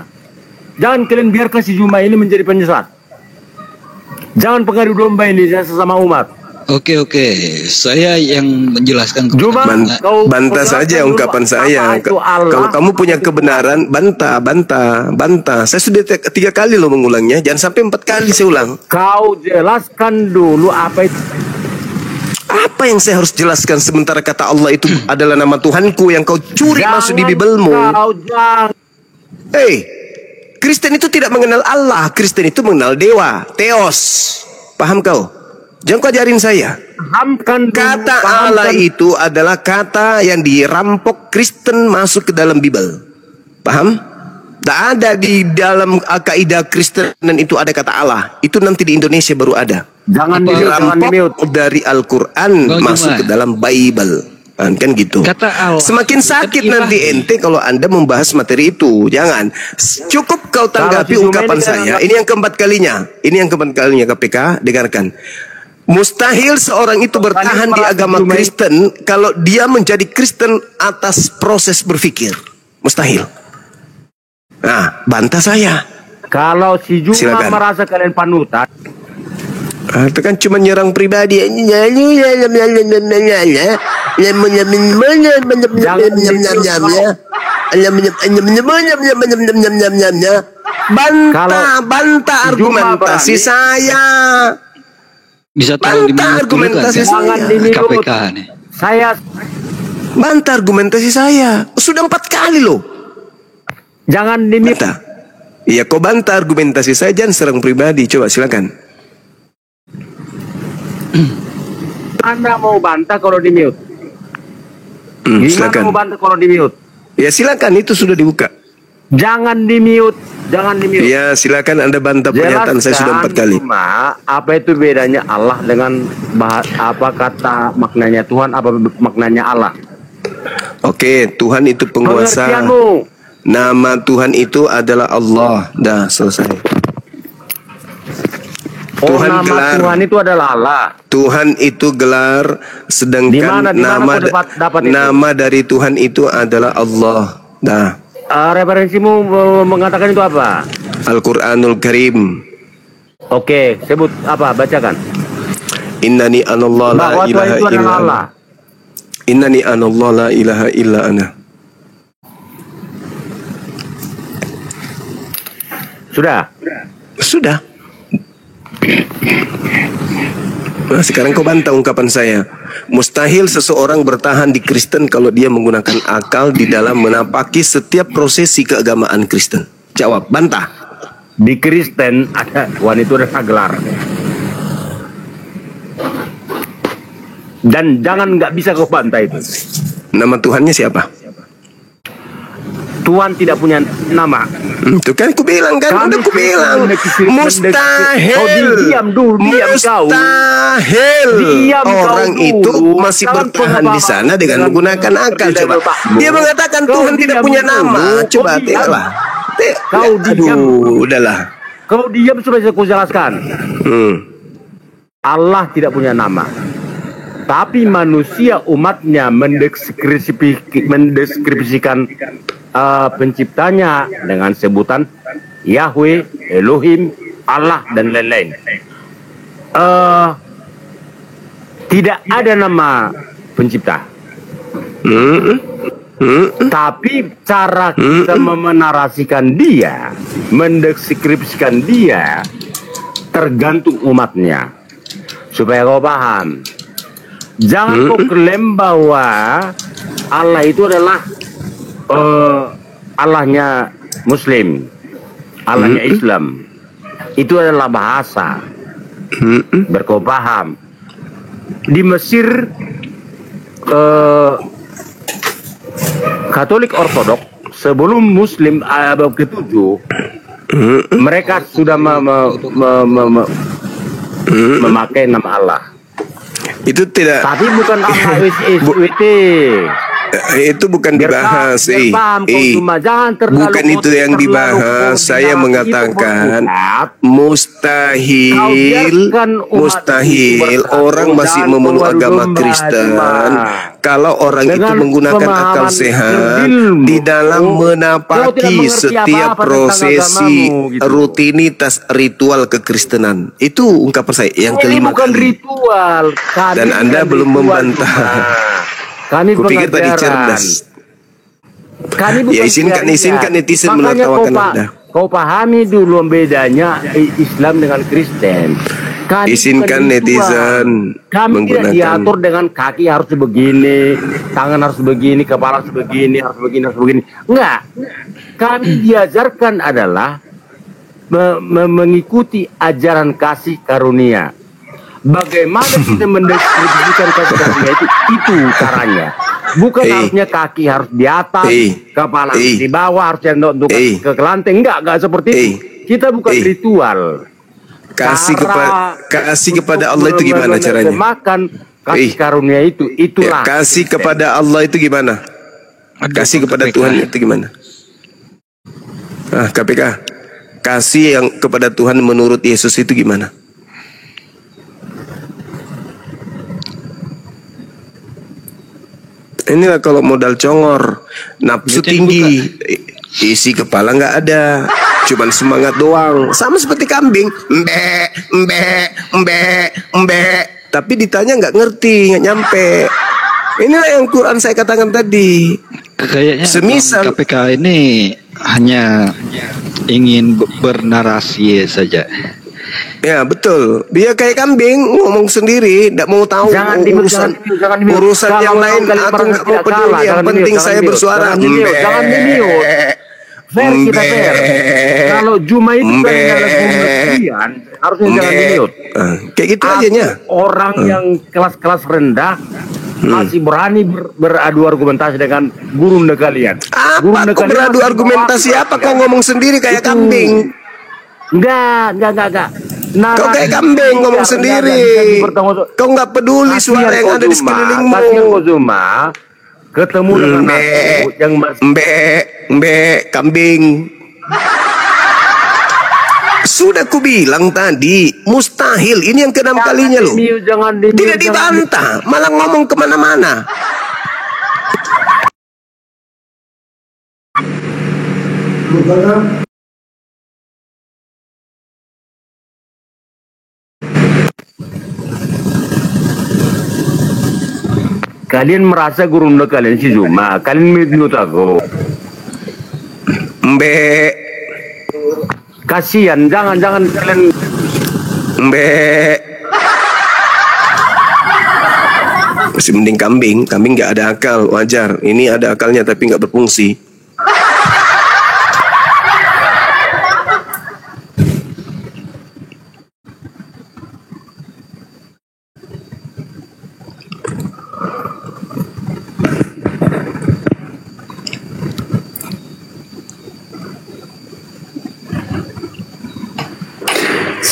Jangan kalian biarkan si Juma ini menjadi penyesat. Jangan pengadu domba ini sesama umat. Oke, saya yang menjelaskan kepada Juma, Bang. kau Bantah jelaskan saja dulu ungkapan apa saya. itu Allah, Kalau kamu apa punya itu kebenaran, bantah. Saya sudah 3 kali loh mengulangnya. Jangan sampai 4 kali saya ulang. Kau jelaskan dulu apa itu. Apa yang saya harus jelaskan sementara kata Allah itu adalah nama Tuhanku yang kau curi masuk di Bibelmu? Kau jangan. Hei, Kristen itu tidak mengenal Allah. Kristen itu mengenal dewa, Theos. Paham kau? Jangan kau ajarin saya. Pahamkan dulu, Kata pahamkan. Allah itu adalah kata yang dirampok Kristen masuk ke dalam Bible. Paham? Tak ada di dalam kaidah Kristen itu ada kata Allah. Itu nanti di Indonesia baru ada. Jangan Apa- di-mute, jangan di-mute. Dirampok dari Al-Quran Bang masuk Juma. ke dalam Bible. Kan gitu. Kata Allah. Semakin sakit Kata nanti ilahi. ente kalau Anda membahas materi itu. Jangan. Cukup kau tanggapi Kalau si Juma ungkapan ini kan saya. anggap- Ini yang keempat kalinya. Ini yang keempat kalinya KPK. Dengarkan. Mustahil seorang itu bertahan di agama Kristen kalau dia menjadi Kristen atas proses berpikir. Mustahil. Nah, bantah saya. Kalau si Juma Silakan. merasa kalian panutan, Itu kan cuma nyerang pribadi. Bantah argumentasi saya. Bisa tahu di Bantah mute dulu kan argumentasi kan? saya. KPK nih. saya Bantah argumentasi saya. Sudah 4 kali loh. jangan di-mute. Bantah. Iya, kau bantah argumentasi saya, jangan serang pribadi. Coba silakan. Anda mau bantah kalau di-mute. Gimana Silakan. mau bantah kalau di-mute? Ya silakan, itu sudah dibuka. Jangan di-mute, jangan di-mute. Ya, silakan Anda bantah pernyataan saya sudah 4 kali. Cuma, apa itu bedanya Allah dengan apa kata maknanya Tuhan, apa maknanya Allah? Oke, Tuhan itu penguasa. Pengertianmu. Nama Tuhan itu adalah Allah. Dah, selesai. Tuhan nama gelar. Tuhan itu adalah Allah. Tuhan itu gelar, sedangkan Di mana kau dapat itu? nama dari Tuhan itu adalah Allah. Dah. Referensimu mengatakan itu apa? Al-Quranul Karim. Oke, sebut apa? Bacakan. Innani anallah la Bahwa Tuhan ilaha itu illa adalah ana. Allah. Innani anallah la ilaha illa ana. Sudah. Sudah. Nah, sekarang kau bantah ungkapan saya. Mustahil seseorang bertahan di Kristen kalau dia menggunakan akal di dalam menapaki setiap prosesi keagamaan Kristen. Jawab, bantah. Di Kristen ada Tuhan itu adalah gelar. Dan jangan nggak bisa kau bantah itu. Nama Tuhannya siapa? Tuhan tidak punya nama. Itu kan aku bilang kan, udah aku bilang. Mustahil. Diam dulu, diam kau. Mustahil. Diam Orang kau itu dulu. masih Jangan bertahan di sana dengan menggunakan akal. Coba. Dia mengatakan Kau Tuhan tidak diam punya dulu. nama. Kau Coba diam. tengoklah. Kau diam. Aduh, udahlah. Kau diam sudah saya jelaskan. Allah tidak punya nama. Tapi manusia umatnya mendeskripsikan penciptanya dengan sebutan Yahweh, Elohim, Allah dan lain-lain. Tidak ada nama pencipta. Tapi cara kita menarasikan dia, mendeskripsikan dia, tergantung umatnya. Supaya kau paham. Jangan kau klaim bahwa Allah itu adalah Allahnya Muslim, Allahnya Islam. Itu adalah bahasa. Berkau paham. Di Mesir Katolik Ortodok sebelum Muslim abad ke-7 mereka sudah memakai nama Allah. Itu tidak. Tapi bukan Allah SWT. Itu bukan dibahas. Bukan itu yang dibahas. Saya mengatakan mustahil orang masih memeluk agama Kristen kalau orang itu menggunakan akal sehat di dalam menapaki setiap prosesi rutinitas ritual kekristenan. Itu ungkapan saya yang kelima bukan kali. Ritual. Dan Anda belum membantah. Kami kupikir tadi cerdas. Kami bukan ya izinkan netizen menertawakan Anda. Kau pahami dulu bedanya Islam dengan Kristen. Izinkan netizen kami menggunakan. Tidak diatur dengan kaki harus begini, tangan harus begini, kepala harus begini, harus begini. Enggak. Kami diajarkan adalah mengikuti ajaran kasih karunia. Bagaimana kita mendeskripsikan kasih karunia itu caranya. Bukan harusnya kaki harus di atas, kepala di bawah, harus untuk ke lantai. Enggak seperti itu. Kita bukan ritual. Kasih kepada Allah itu gimana caranya? Makan kasih karunia itulah. Ya, kasih kepada Allah itu gimana? Kasih kepada Tuhan itu gimana? KPK. Kasih yang kepada Tuhan menurut Yesus itu gimana? Inilah kalau modal congor, nafsu tinggi, isi kepala nggak ada, cuman semangat doang, sama seperti kambing, embe. Tapi ditanya nggak ngerti, nggak nyampe. Inilah yang Quran saya katakan tadi. Kayaknya semisal KPK ini hanya ingin bernarasi saja. Ya betul, dia kayak kambing ngomong sendiri, tidak mau tahu urusan yang lain. Aku nggak mau peduli, yang penting saya bersuara. Jangan di-mute. Fair kita fair. Kalau Juma itu kan adalah pengertian, harusnya jangan di-mute. Kayak gitu aja nya. Orang yang kelas-kelas rendah masih berani beradu argumentasi dengan guru kalian. Apa kau beradu argumentasi apa? Kau ngomong sendiri kayak kambing. Enggak. Kau kayak kambing ngomong sendiri. Kau nggak peduli suara yang ada di sekelilingmu. Kasihan Kozuma ketemu dengan aku yang kambing. Sudah ku bilang tadi, mustahil. Ini yang ke-6 kalinya loh. Tidak dibantah, malah ngomong kemana-mana. Kalian merasa guru kalian si Zuma, kalian mute aku. Kasihan, jangan kalian masih mending kambing nggak ada akal, wajar. Ini ada akalnya tapi nggak berfungsi.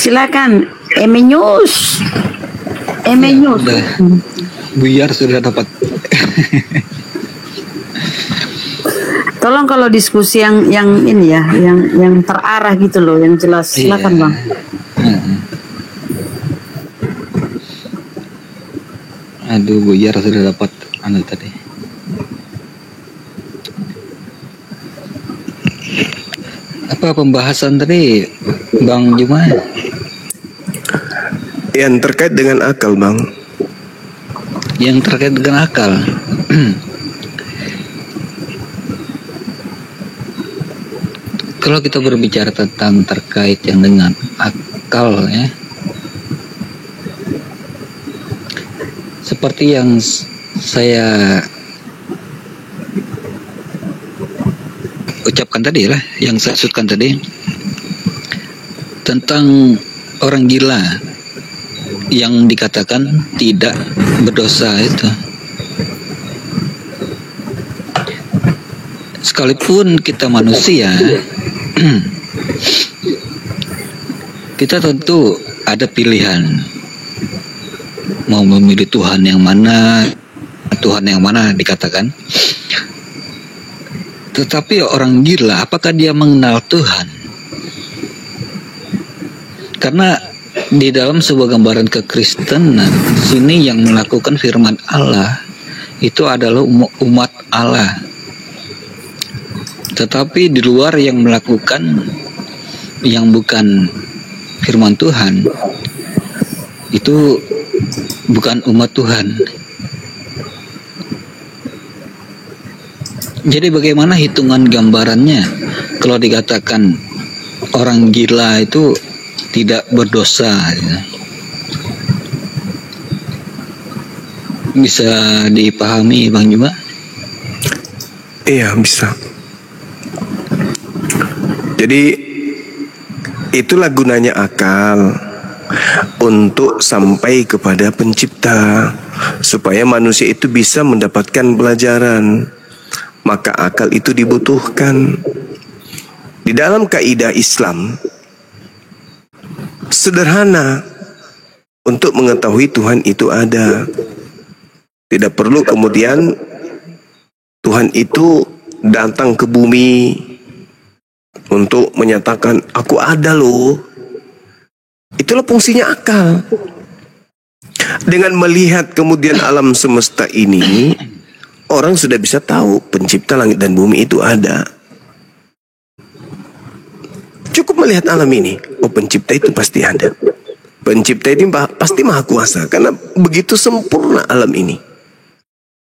Silakan News. Buyar sudah dapat. Tolong kalau diskusi yang ini ya, yang terarah gitu loh, yang jelas. Silakan Bang. Aduh, Buyar sudah dapat tadi. Apa pembahasan tadi, Bang Juma? Yang terkait dengan akal, Bang. Yang terkait dengan akal. Kalau kita berbicara tentang terkait yang dengan akal ya, seperti yang saya ucapkan tadi lah, yang saya maksudkan tadi tentang orang gila yang dikatakan tidak berdosa itu. Sekalipun kita manusia, kita tentu ada pilihan mau memilih Tuhan yang mana dikatakan. Tetapi orang gila, apakah dia mengenal Tuhan? Karena di dalam sebuah gambaran kekristenan, di sini yang melakukan firman Allah itu adalah umat Allah. Tetapi di luar yang melakukan yang bukan firman Tuhan, itu bukan umat Tuhan. Jadi bagaimana hitungan gambarannya kalau dikatakan orang gila itu tidak berdosa? Bisa dipahami Bang Juma? Iya, bisa. Jadi itulah gunanya akal, untuk sampai kepada pencipta, supaya manusia itu bisa mendapatkan pelajaran. Maka akal itu dibutuhkan. Di dalam kaidah Islam sederhana, untuk mengetahui Tuhan itu ada. Tidak perlu kemudian Tuhan itu datang ke bumi untuk menyatakan aku ada loh. Itulah fungsinya akal. Dengan melihat kemudian alam semesta ini, orang sudah bisa tahu pencipta langit dan bumi itu ada. Cukup melihat alam ini, oh pencipta itu pasti ada. Pencipta itu pasti maha kuasa, karena begitu sempurna alam ini.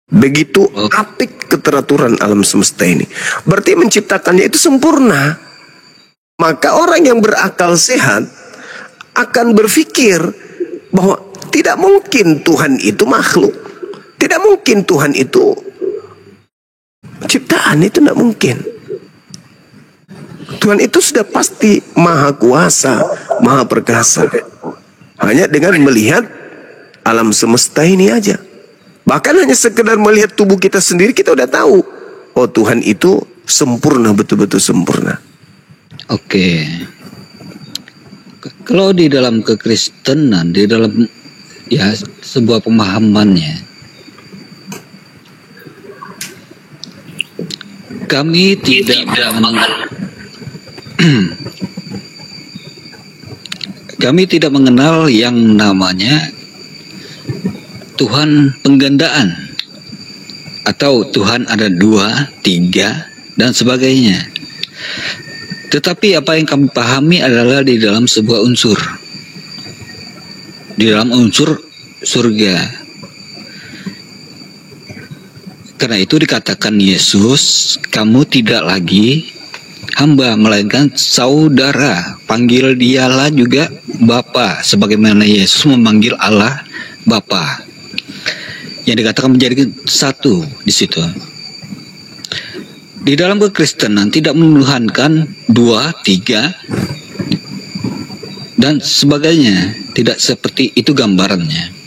Begitu apik keteraturan alam semesta ini. Berarti menciptakannya itu sempurna. Maka orang yang berakal sehat akan berpikir bahwa tidak mungkin Tuhan itu makhluk. Tidak mungkin Tuhan itu ciptaan, itu tidak mungkin. Tuhan itu sudah pasti maha kuasa, maha perkasa. Hanya dengan melihat alam semesta ini aja. Bahkan hanya sekedar melihat tubuh kita sendiri, kita udah tahu, oh Tuhan itu sempurna, betul-betul sempurna. Oke. Kalau di dalam kekristenan, di dalam ya sebuah pemahamannya, kami tidak kami tidak mengenal yang namanya Tuhan penggandaan atau Tuhan ada 2, 3 dan sebagainya. Tetapi apa yang kami pahami adalah di dalam sebuah unsur, di dalam unsur surga. Karena itu dikatakan Yesus, kamu tidak lagi hamba, melainkan saudara. Panggil dialah juga Bapa, sebagaimana Yesus memanggil Allah Bapa. Yang dikatakan menjadi satu di situ. Di dalam kekristenan tidak menuhankan 2, 3 dan sebagainya. Tidak seperti itu gambarannya.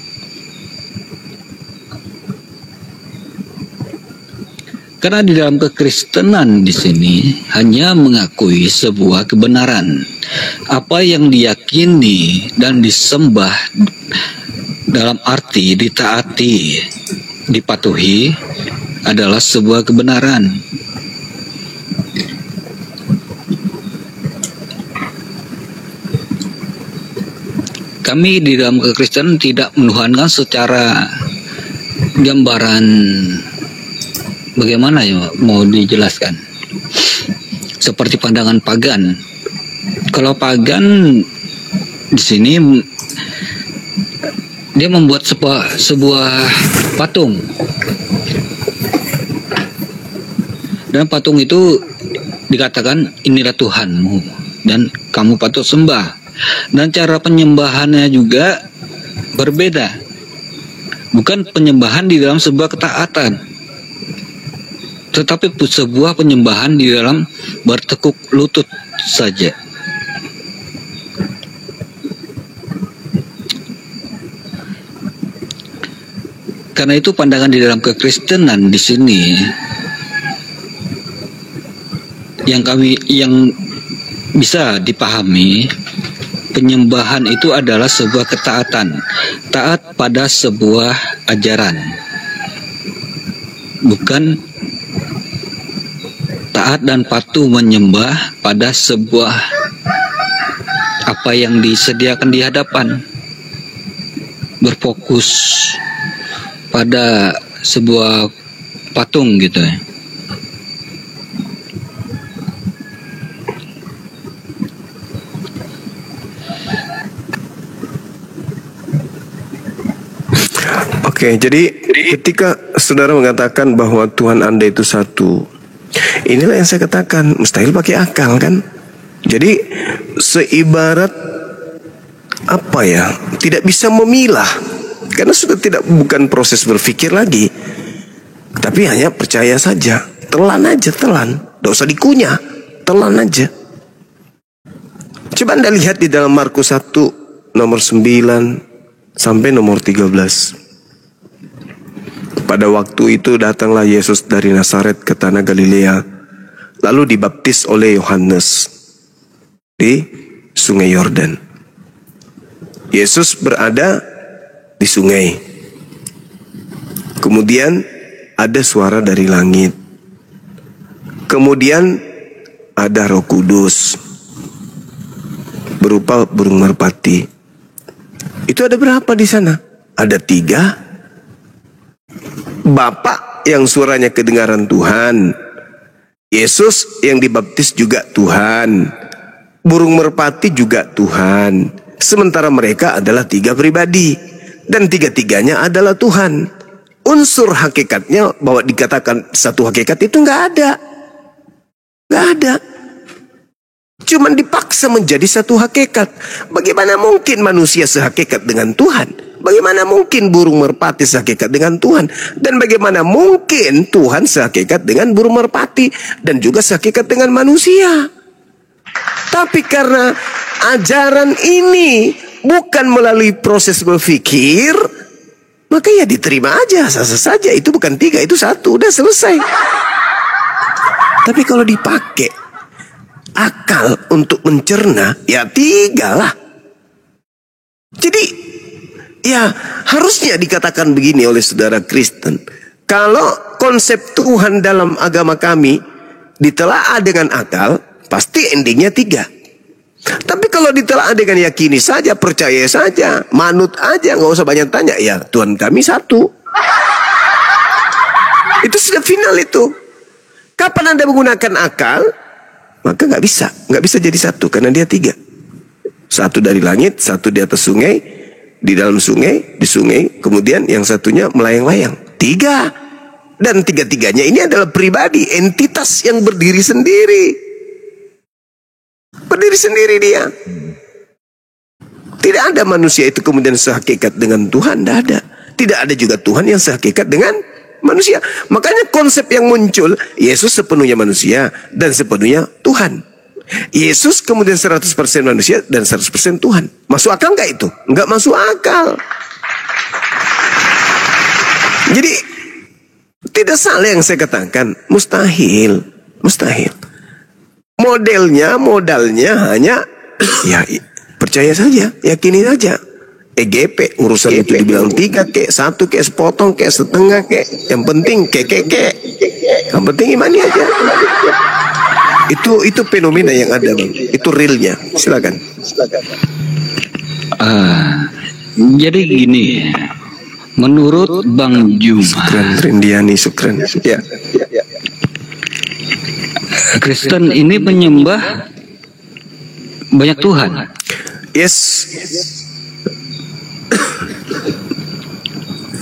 Karena di dalam kekristenan di sini hanya mengakui sebuah kebenaran. Apa yang diyakini dan disembah dalam arti ditaati, dipatuhi adalah sebuah kebenaran. Kami di dalam kekristenan tidak menuhankan secara gambaran, bagaimana ya mau dijelaskan, seperti pandangan pagan. Kalau pagan di sini dia membuat sebuah patung, dan patung itu dikatakan inilah Tuhanmu dan kamu patut sembah. Dan cara penyembahannya juga berbeda, bukan penyembahan di dalam sebuah ketaatan, tetapi sebuah penyembahan di dalam bertekuk lutut saja. Karena itu pandangan di dalam kekristenan di sini yang bisa dipahami, penyembahan itu adalah sebuah ketaatan, taat pada sebuah ajaran, bukan taat dan patuh menyembah pada sebuah apa yang disediakan di hadapan, berfokus pada sebuah patung gitu ya. Oke, jadi ketika saudara mengatakan bahwa Tuhan Anda itu satu, inilah yang saya katakan, mustahil pakai akal kan? Jadi seibarat apa ya, tidak bisa memilah, karena sudah bukan proses berpikir lagi, tapi hanya percaya saja, telan aja, telan, tidak usah dikunyah, telan aja. Coba Anda lihat di dalam Markus 1 nomor 9 sampai nomor 13. Pada waktu itu datanglah Yesus dari Nazaret ke tanah Galilea, lalu dibaptis oleh Yohanes di Sungai Yordan. Yesus berada di sungai. Kemudian ada suara dari langit. Kemudian ada Roh Kudus berupa burung merpati. Itu ada berapa di sana? Ada 3. Bapa yang suaranya kedengaran Tuhan, Yesus yang dibaptis juga Tuhan, burung merpati juga Tuhan. Sementara mereka adalah 3 pribadi, dan 3-tiganya adalah Tuhan. Unsur hakikatnya bahwa dikatakan satu hakikat itu nggak ada. Nggak ada. Cuman dipaksa menjadi satu hakikat. Bagaimana mungkin manusia sehakikat dengan Tuhan? Bagaimana mungkin burung merpati sehakikat dengan Tuhan? Dan bagaimana mungkin Tuhan sehakikat dengan burung merpati dan juga sehakikat dengan manusia? Tapi karena ajaran ini bukan melalui proses berpikir, maka ya diterima aja, sah-sah saja. Itu bukan 3, itu 1, udah selesai. Tapi kalau dipakai akal untuk mencerna, ya 3 lah. Jadi ya harusnya dikatakan begini oleh saudara Kristen. Kalau konsep Tuhan dalam agama kami ditelaah dengan akal, pasti endingnya 3. Tapi kalau ditelaah dengan yakini saja, percaya saja, manut aja, nggak usah banyak tanya, ya Tuhan kami 1. Itu sudah final itu. Kapan Anda menggunakan akal, maka nggak bisa jadi 1 karena dia 3. 1 dari langit, 1 di atas sungai, di dalam sungai, di sungai, kemudian yang satunya melayang-layang. 3. Dan 3-tiganya ini adalah pribadi, entitas yang berdiri sendiri. Berdiri sendiri dia. Tidak ada manusia itu kemudian sehakikat dengan Tuhan, tidak ada. Tidak ada juga Tuhan yang sehakikat dengan manusia. Makanya konsep yang muncul, Yesus sepenuhnya manusia dan sepenuhnya Tuhan. Yesus kemudian 100% manusia dan 100% Tuhan. Masuk akal nggak itu? Nggak masuk akal. Jadi tidak salah yang saya katakan, mustahil. Modalnya hanya ya percaya saja, yakini saja. EGP urusan itu dibilang 3 kek, 1 kek, sepotong kek, setengah kek, yang penting kek. Yang penting imani aja. Itu fenomena yang ada, Bang. Itu realnya. Silakan. Jadi gini, menurut Bang Juma, Sukran. Ya. Kristen ini menyembah banyak Tuhan. Yes.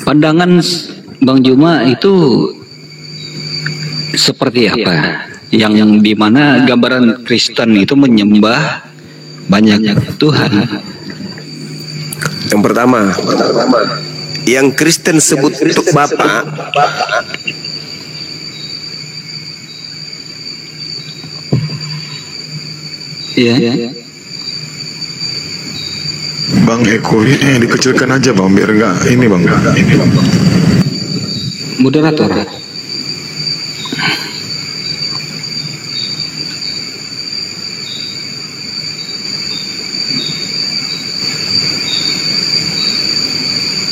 Pandangan Bang Juma itu seperti apa? Yang dimana gambaran Kristen itu menyembah banyak Tuhan. Yang pertama, yang Kristen sebut untuk Bapa, ya. Bang Eko, dikecilkan aja Bang, biar enggak ini Bang. Moderator.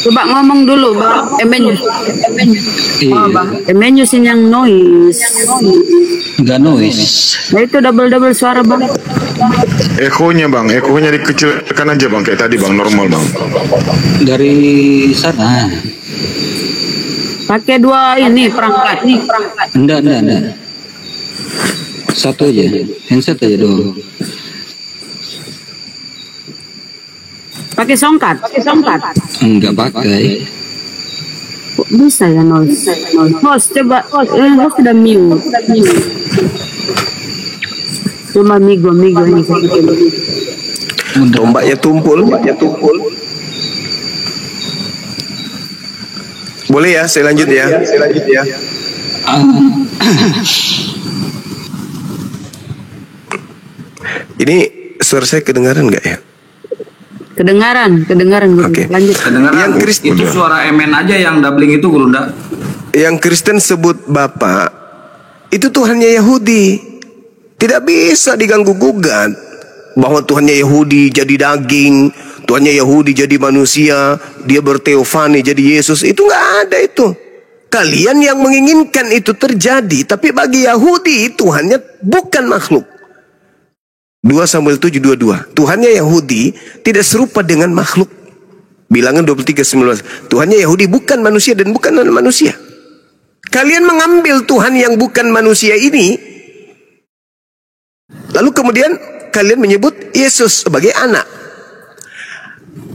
Coba ngomong dulu, Bang Emenius. Iya. Emenius ini yang noise. Enggak noise. Nah itu double suara, Bang. Ekonya Bang, ekonya dikecilkan aja Bang, kayak tadi Bang, normal Bang. Dari sana. Pakai 2 ini perangkat. Enggak. Satu aja, handset aja dulu. Pakai songkat. Enggak pakai. Kok bisa ya noise? Host coba. Host sudah mute. Cuma migo ini. ombaknya tumpul. Boleh ya, saya lanjut ya. Ini suara saya kedengaran nggak ya? Kedengaran. Oke. Lanjut. Kedengaran. Yang Kristen Itu suara emen aja yang doubling itu, Guru Nda. Yang Kristen sebut Bapa itu Tuhannya Yahudi. Tidak bisa diganggu gugat bahwa Tuhannya Yahudi jadi daging, Tuhannya Yahudi jadi manusia, dia berteofani jadi Yesus. Itu nggak ada itu. Kalian yang menginginkan itu terjadi, tapi bagi Yahudi Tuhannya bukan makhluk. 2 Samuel 7:22. Tuhannya Yahudi tidak serupa dengan makhluk. Bilangan 23:19. Tuhannya Yahudi bukan manusia dan bukan manusia. Kalian mengambil Tuhan yang bukan manusia ini, lalu kemudian kalian menyebut Yesus sebagai anak.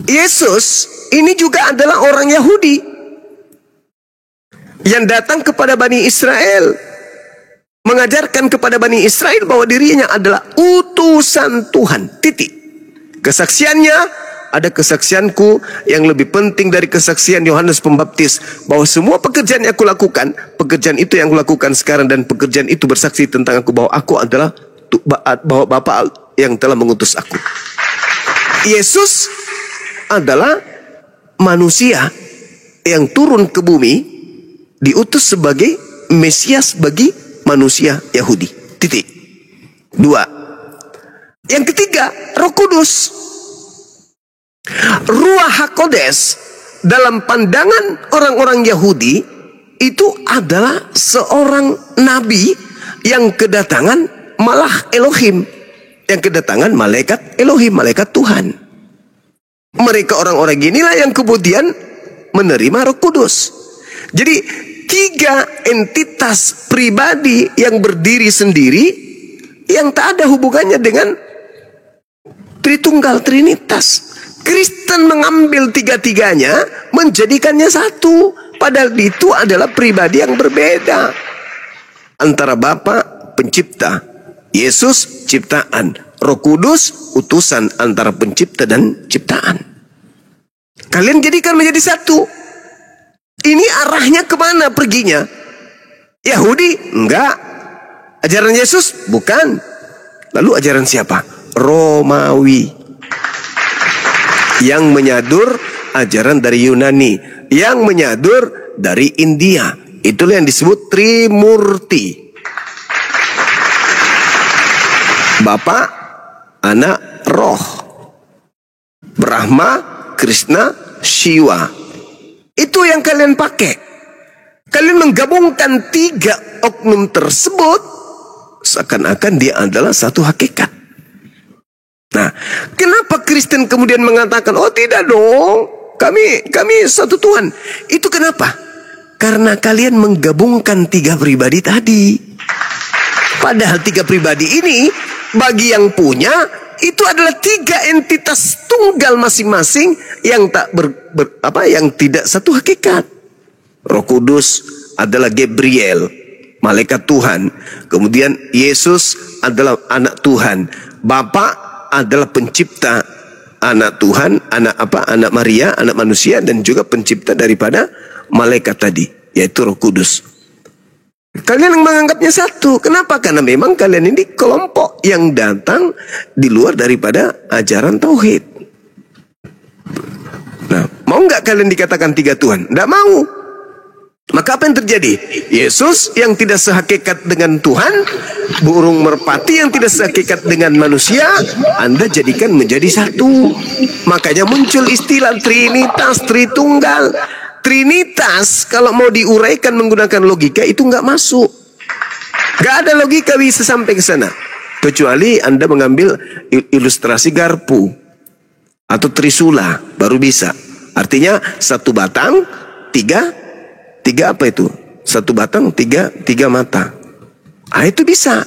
Yesus ini juga adalah orang Yahudi yang datang kepada Bani Israel, mengajarkan kepada Bani Israel bahwa dirinya adalah utusan Tuhan. Titik. Kesaksiannya, ada kesaksianku yang lebih penting dari kesaksian Yohanes Pembaptis, bahwa semua pekerjaan yang aku lakukan, pekerjaan itu yang aku lakukan sekarang, dan pekerjaan itu bersaksi tentang aku bahwa aku adalah bahwa Bapa yang telah mengutus aku. Yesus adalah manusia yang turun ke bumi diutus sebagai Mesias bagi manusia Yahudi. Titik. 2. Yang ketiga, Roh Kudus. Ruach HaKodes dalam pandangan orang-orang Yahudi itu adalah seorang nabi yang kedatangan malah Elohim, yang kedatangan malaikat Elohim, malaikat Tuhan. Mereka orang-orang inilah yang kemudian menerima Roh Kudus. Jadi 3 entitas pribadi yang berdiri sendiri yang tak ada hubungannya dengan Tritunggal, Trinitas. Kristen mengambil 3-tiganya menjadikannya satu, padahal itu adalah pribadi yang berbeda. Antara Bapa pencipta, Yesus ciptaan, Roh Kudus utusan antara pencipta dan ciptaan. Kalian jadikan menjadi satu. Ini arahnya kemana perginya? Yahudi? Enggak. Ajaran Yesus? Bukan. Lalu ajaran siapa? Romawi. Yang menyadur ajaran dari Yunani. Yang menyadur dari India. Itulah yang disebut Trimurti. Bapa, Anak, Roh. Brahma, Krishna, Shiva. Itu yang kalian pakai. Kalian menggabungkan 3 oknum tersebut seakan-akan dia adalah satu hakikat. Nah, kenapa Kristen kemudian mengatakan, oh tidak dong, kami satu Tuhan. Itu kenapa? Karena kalian menggabungkan 3 pribadi tadi. Padahal 3 pribadi ini bagi yang punya itu adalah 3 entitas tunggal masing-masing yang yang tidak satu hakikat. Roh Kudus adalah Gabriel, malaikat Tuhan. Kemudian Yesus adalah anak Tuhan. Bapa adalah pencipta, anak Tuhan, anak Maria, anak manusia, dan juga pencipta daripada malaikat tadi, yaitu Roh Kudus. Kalian menganggapnya satu. Kenapa? Karena memang kalian ini kelompok yang datang di luar daripada ajaran tauhid. Nah, mau nggak kalian dikatakan 3 Tuhan? Nggak mau. Maka apa yang terjadi? Yesus yang tidak sehakikat dengan Tuhan, burung merpati yang tidak sehakikat dengan manusia, Anda jadikan menjadi satu. Makanya muncul istilah Trinitas, Tritunggal. Trinitas kalau mau diuraikan menggunakan logika itu nggak masuk. Nggak ada logika bisa sampai ke sana. Kecuali Anda mengambil ilustrasi garpu atau trisula, baru bisa. Artinya satu batang, tiga apa itu? Satu batang, tiga mata. Ah, itu bisa.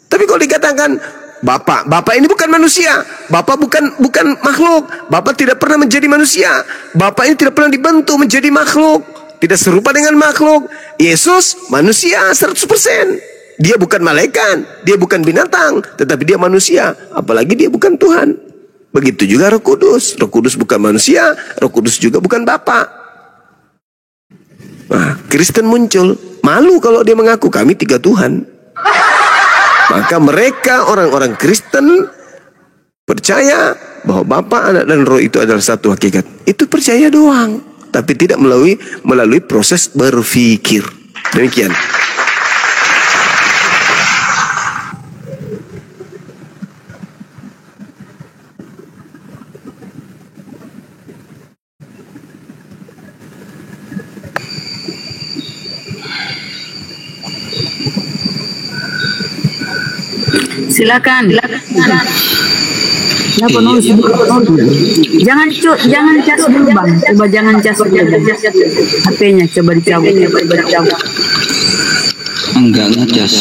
Tapi kalau dikatakan Bapak ini bukan manusia. Bapak bukan makhluk. Bapak tidak pernah menjadi manusia. Bapak ini tidak pernah dibentuk menjadi makhluk. Tidak serupa dengan makhluk. Yesus manusia 100%. Dia bukan malaikat, dia bukan binatang, tetapi dia manusia. Apalagi dia bukan Tuhan. Begitu juga Roh Kudus. Roh Kudus bukan manusia, Roh Kudus juga bukan Bapa. Nah, Kristen muncul. Malu kalau dia mengaku kami 3 Tuhan. Maka mereka orang-orang Kristen percaya bahwa Bapa, Anak, dan Roh itu adalah satu hakikat. Itu percaya doang, tapi tidak melalui proses berpikir. Demikian. Silakan. Jangan cas dulu bang. Coba jangan cas dulu. HP-nya coba dicabut. Enggak ngecas.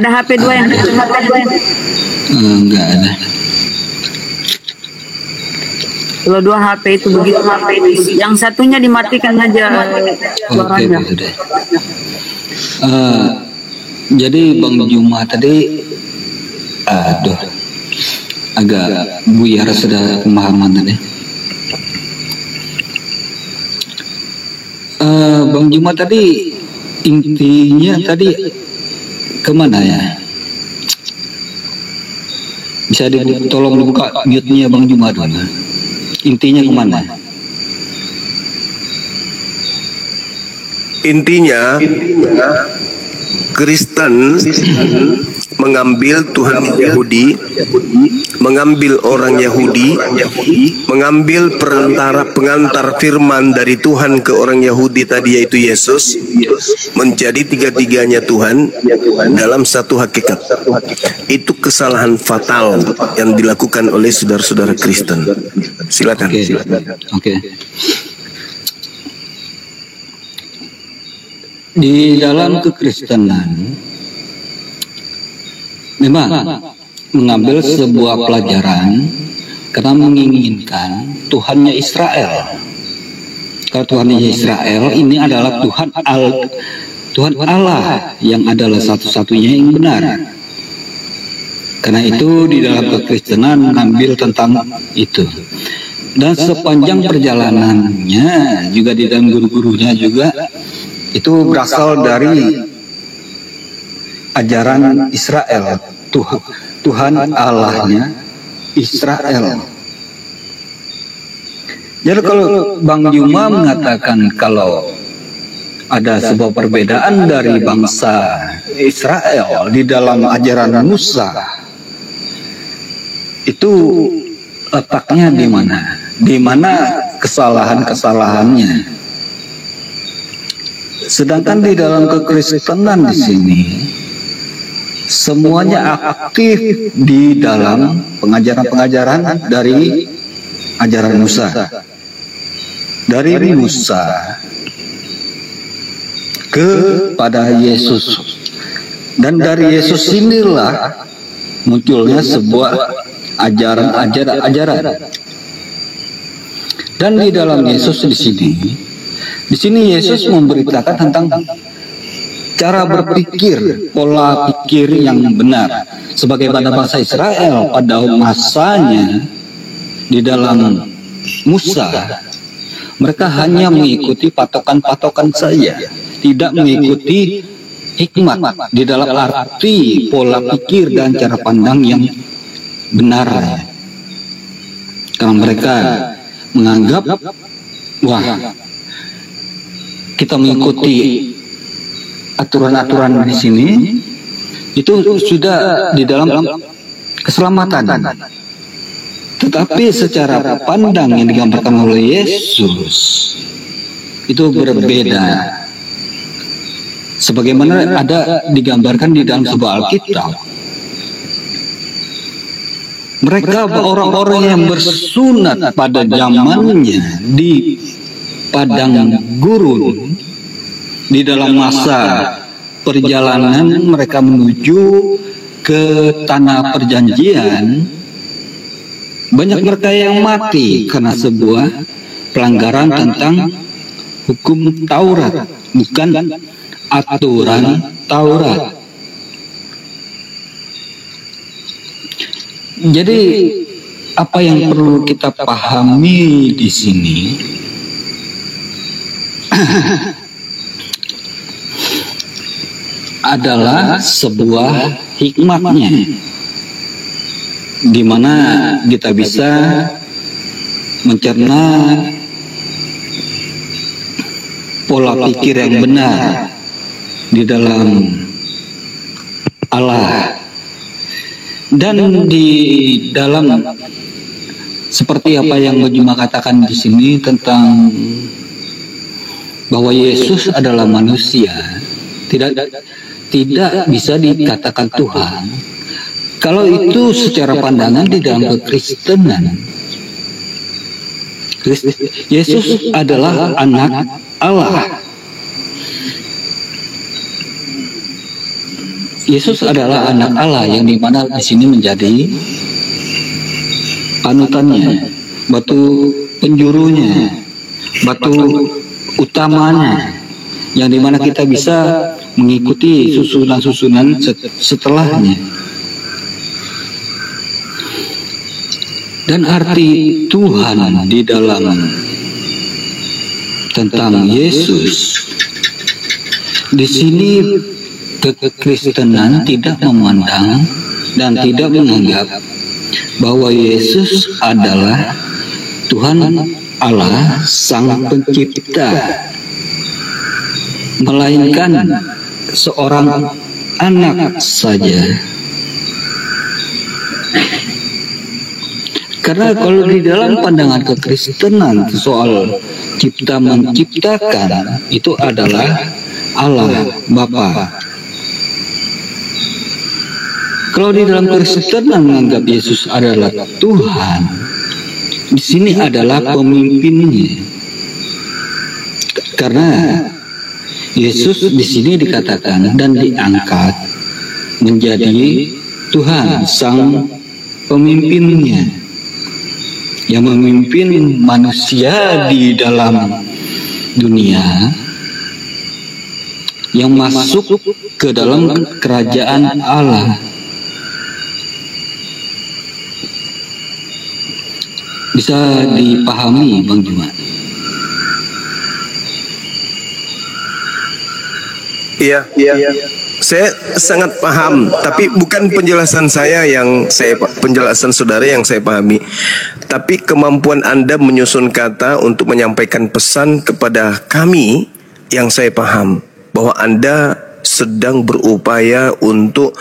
Ada HP 2 yang enggak ada. Kalau 2 HP itu begitu, yang satunya dimatikan aja suaranya. Oke, sudah. Jadi Bang Juma tadi agak buyar sudah pemahaman tadi. Bang Juma tadi intinya tadi kemana ya? Bisa tolong dibuka mute-nya Bang Juma dulu. Intinya kemana? Intinya Kristen mengambil Tuhan Yahudi, mengambil orang Yahudi, mengambil pengantar firman dari Tuhan ke orang Yahudi tadi, yaitu Yesus, menjadi tiga-tiganya Tuhan dalam satu hakikat. Itu kesalahan fatal yang dilakukan oleh saudara-saudara Kristen. Silakan. Oke. Di dalam kekristenan memang mengambil sebuah pelajaran karena menginginkan Tuhannya Israel. Kalau Tuhannya Israel ini adalah Tuhan Allah yang adalah satu-satunya yang benar. Karena itu di dalam kekristenan mengambil tentang itu. Dan sepanjang perjalanannya juga di dalam guru-gurunya juga itu berasal dari ajaran Israel, Tuhan Allahnya Israel. Jadi kalau Bang Juma mengatakan kalau ada sebuah perbedaan dari bangsa Israel di dalam ajaran Musa, itu letaknya di mana? Di mana kesalahan-kesalahannya? Sedangkan di dalam kekristenan di sini semuanya aktif di dalam pengajaran-pengajaran dari ajaran Musa. Dari Musa kepada Yesus. Dan dari Yesus inilah munculnya sebuah ajaran. Dan di dalam Yesus di sini Yesus memberitakan tentang cara berpikir, pola pikir yang benar. Sebagaimana bangsa Israel pada masanya di dalam Musa, mereka hanya mengikuti patokan-patokan saja, tidak mengikuti hikmat di dalam arti pola pikir dan cara pandang yang benar. Karena mereka menganggap, wah, kita mengikuti aturan-aturan di sini itu sudah di dalam keselamatan. Tetapi secara pandang yang digambarkan oleh Yesus itu berbeda. Sebagaimana ada digambarkan di dalam sebuah Alkitab. Mereka orang-orang yang bersunat pada zamannya di padang gurun, di dalam masa perjalanan mereka menuju ke tanah perjanjian, banyak mereka yang mati karena sebuah pelanggaran tentang hukum Taurat, bukan aturan Taurat. Jadi apa yang perlu kita pahami di sini adalah sebuah hikmatnya, di mana kita bisa mencerna pola pikir yang benar di dalam Allah. Dan di dalam seperti apa yang Bujuma katakan di sini tentang bahwa Yesus adalah manusia, tidak bisa dikatakan Tuhan. Kalau itu secara pandangan di dalam kekristenan, Yesus adalah anak Allah. Yesus adalah anak Allah yang dimana di sini menjadi panutannya, batu penjurunya, batu utamanya, yang dimana kita bisa mengikuti susunan-susunan setelahnya. Dan arti Tuhan di dalam tentang Yesus di sini kekristenan tidak memandang dan tidak menganggap bahwa Yesus adalah Tuhan Allah Sang Pencipta, melainkan seorang anak saja. Karena kalau di dalam pandangan kekristenan soal cipta menciptakan itu adalah Allah Bapa. Kalau di dalam kekristenan menganggap Yesus adalah Tuhan, di sini adalah pemimpinnya. Karena Yesus di sini dikatakan dan diangkat menjadi Tuhan Sang Pemimpinnya, yang memimpin manusia di dalam dunia, yang masuk ke dalam kerajaan Allah. Bisa dipahami, Bang Juma? Iya. Saya sangat paham, tapi bukan penjelasan saya penjelasan saudara yang saya pahami, tapi kemampuan Anda menyusun kata untuk menyampaikan pesan kepada kami yang saya paham, bahwa Anda sedang berupaya untuk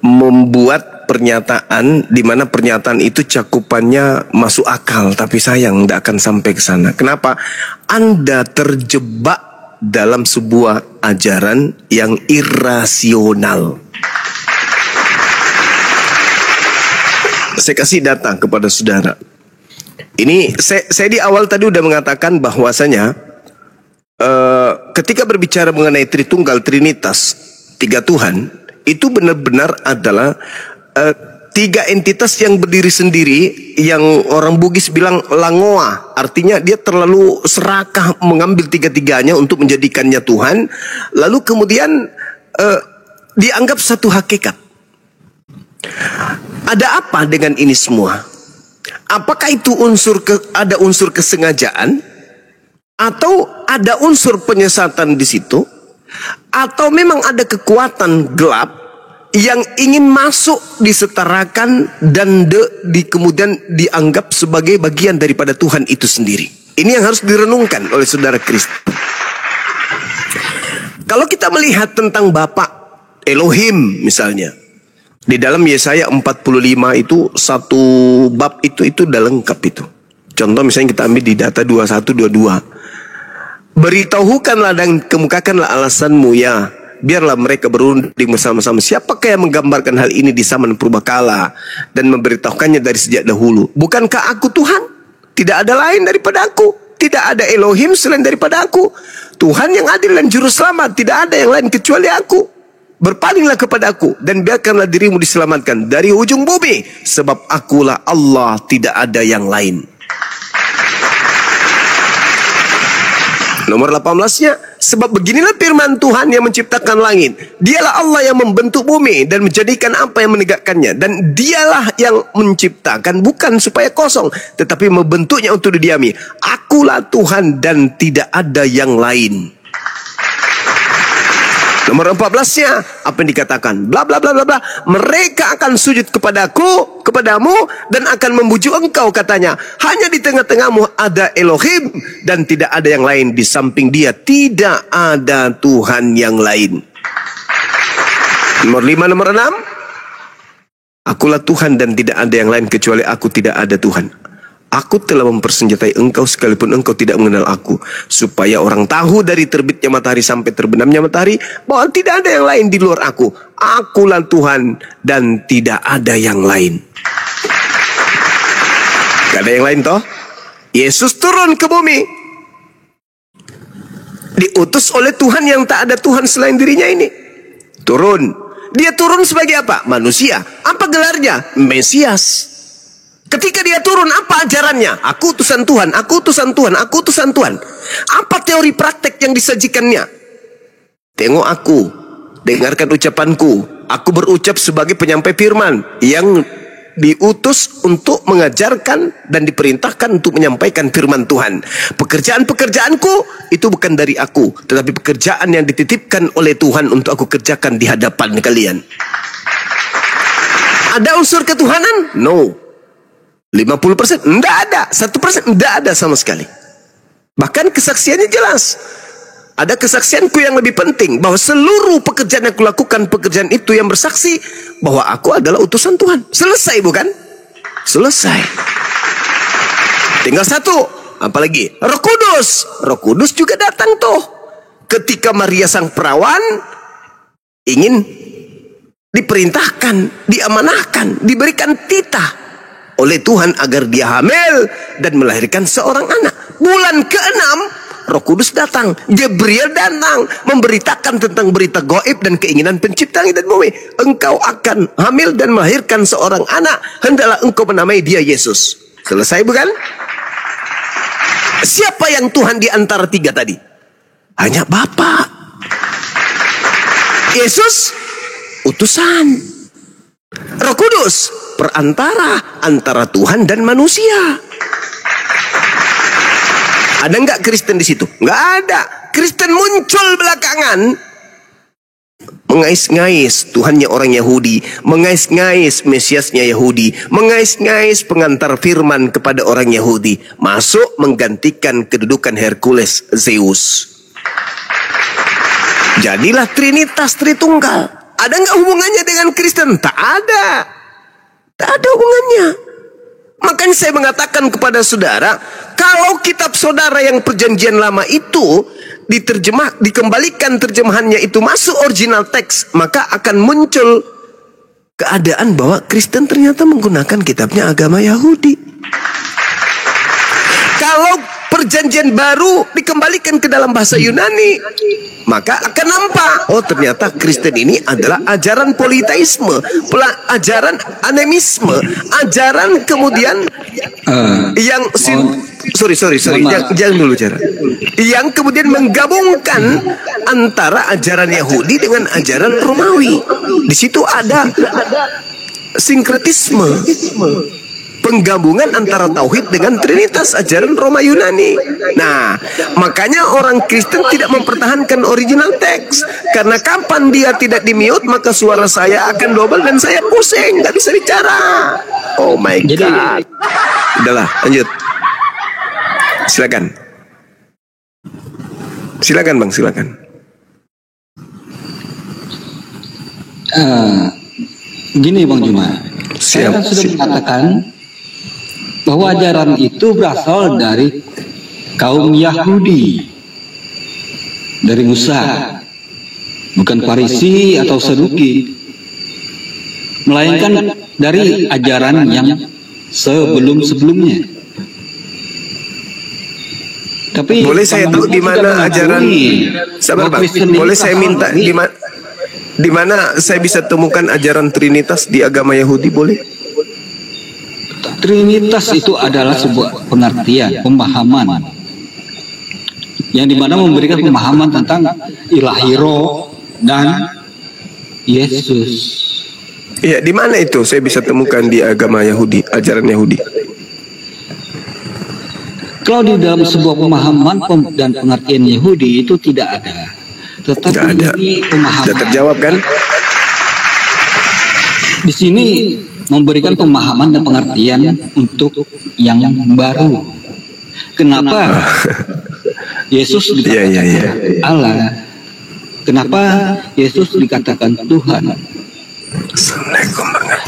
membuat pernyataan di mana pernyataan itu cakupannya masuk akal, tapi sayang tidak akan sampai ke sana. Kenapa? Anda terjebak dalam sebuah ajaran yang irasional. Saya kasih data kepada saudara. Ini saya di awal tadi udah mengatakan bahwasanya ketika berbicara mengenai Tritunggal, Trinitas, tiga Tuhan, itu benar-benar adalah tiga entitas yang berdiri sendiri, yang orang Bugis bilang langoa, artinya dia terlalu serakah mengambil tiga-tiganya untuk menjadikannya Tuhan, lalu kemudian dianggap satu hakikat. Ada apa dengan ini semua? Apakah itu ada unsur kesengajaan, atau ada unsur penyesatan di situ, atau memang ada kekuatan gelap yang ingin masuk disetarakan dan kemudian dianggap sebagai bagian daripada Tuhan itu sendiri? Ini yang harus direnungkan oleh saudara Kristen. Kalau kita melihat tentang Bapa Elohim misalnya, di dalam Yesaya 45 itu satu bab itu udah lengkap itu. Contoh misalnya kita ambil di data 21-22. Beritahukanlah dan kemukakanlah alasanmu ya, biarlah mereka berunding bersama-sama. Siapakah yang menggambarkan hal ini di zaman purbakala dan memberitahukannya dari sejak dahulu? Bukankah aku Tuhan? Tidak ada lain daripada aku. Tidak ada Elohim selain daripada aku. Tuhan yang adil dan juru selamat. Tidak ada yang lain kecuali aku. Berpalinglah kepada aku dan biarkanlah dirimu diselamatkan dari ujung bumi. Sebab akulah Allah, tidak ada yang lain. Nomor 18-nya, sebab beginilah firman Tuhan yang menciptakan langit. Dialah Allah yang membentuk bumi dan menjadikan apa yang menegakkannya. Dan dialah yang menciptakan, bukan supaya kosong, tetapi membentuknya untuk didiami. Akulah Tuhan dan tidak ada yang lain. Nomor 14-nya, apa yang dikatakan? Bla bla bla bla bla. Mereka akan sujud kepadamu dan akan membujuk engkau, katanya. Hanya di tengah-tengahmu ada Elohim dan tidak ada yang lain di samping dia. Tidak ada Tuhan yang lain. Nomor 5, nomor 6. Akulah Tuhan dan tidak ada yang lain kecuali aku, tidak ada Tuhan. Aku telah mempersenjatai engkau sekalipun engkau tidak mengenal aku, supaya orang tahu dari terbitnya matahari sampai terbenamnya matahari bahwa tidak ada yang lain di luar aku. Akulah Tuhan dan tidak ada yang lain. Gak ada yang lain toh? Yesus turun ke bumi, diutus oleh Tuhan yang tak ada Tuhan selain dirinya ini. Turun. Dia turun sebagai apa? Manusia. Apa gelarnya? Mesias. Ketika dia turun, apa ajarannya? Aku utusan Tuhan, aku utusan Tuhan, aku utusan Tuhan. Apa teori praktek yang disajikannya? Tengok aku, dengarkan ucapanku. Aku berucap sebagai penyampai firman yang diutus untuk mengajarkan dan diperintahkan untuk menyampaikan firman Tuhan. Pekerjaan-pekerjaanku itu bukan dari aku, tetapi pekerjaan yang dititipkan oleh Tuhan untuk aku kerjakan di hadapan kalian. Ada unsur ketuhanan? No. 50%? Enggak ada. 1%? Enggak ada sama sekali. Bahkan kesaksiannya jelas. Ada kesaksianku yang lebih penting, bahwa seluruh pekerjaan yang aku lakukan, pekerjaan itu yang bersaksi bahwa aku adalah utusan Tuhan. Selesai bukan? Selesai. Tinggal satu, apalagi Roh Kudus. Roh Kudus juga datang tuh ketika Maria sang perawan ingin diperintahkan, diamanahkan, diberikan titah oleh Tuhan agar dia hamil dan melahirkan seorang anak. Bulan ke-6 Roh Kudus datang, Gabriel datang memberitakan tentang berita gaib dan keinginan pencipta langit dan bumi. Engkau akan hamil dan melahirkan seorang anak, hendaklah engkau menamai dia Yesus. Selesai bukan? Siapa yang Tuhan di antara tiga tadi? Hanya Bapa. Yesus utusan. Roh Kudus perantara antara Tuhan dan manusia. Ada nggak Kristen di situ? Nggak ada. Kristen muncul belakangan, mengais-ngais Tuhannya orang Yahudi, mengais-ngais Mesiasnya Yahudi, mengais-ngais pengantar firman kepada orang Yahudi, masuk menggantikan kedudukan Hercules Zeus. Jadilah Trinitas Tritunggal. Ada nggak hubungannya dengan Kristen? Tak ada. Tak ada hubungannya. Makanya saya mengatakan kepada saudara, kalau kitab saudara yang perjanjian lama itu dikembalikan terjemahannya itu masuk original teks, maka akan muncul keadaan bahwa Kristen ternyata menggunakan kitabnya agama Yahudi. Kalau perjanjian baru dikembalikan ke dalam bahasa Yunani, maka akan nampak, oh ternyata Kristen ini adalah ajaran politeisme, ajaran animisme, ajaran kemudian jangan dulu cara. Yang kemudian menggabungkan antara ajaran Yahudi dengan ajaran Romawi. Di situ ada sinkretisme, penggabungan antara tauhid dengan trinitas ajaran Roma Yunani. Nah, makanya orang Kristen tidak mempertahankan original teks, karena kapan dia tidak di-mute maka suara saya akan double dan saya pusing, nggak bisa bicara. Oh my God. Udahlah, lanjut. Silakan. Silakan Bang, silakan. Gini Bang Juma, saya kan sudah mengatakan bahwa ajaran itu berasal dari kaum Yahudi, dari Musa, bukan Farisi atau Saduki, melainkan dari ajaran yang sebelum-sebelumnya. Tapi boleh saya tahu di mana ajaran? Sabar Bang, boleh saya minta di mana saya bisa temukan ajaran Trinitas di agama Yahudi, boleh? Trinitas itu adalah sebuah pengertian, pemahaman yang dimana memberikan pemahaman tentang ilahi roh dan Yesus. Iya, di mana itu saya bisa temukan di agama Yahudi, ajaran Yahudi? Kalau di dalam sebuah pemahaman dan pengertian Yahudi itu tidak ada. Tetapi tidak ada. Ini pemahaman. Sudah terjawab kan? Di sini memberikan pemahaman dan pengertian untuk yang baru. Kenapa Yesus dikatakan Allah? Kenapa Yesus dikatakan Tuhan?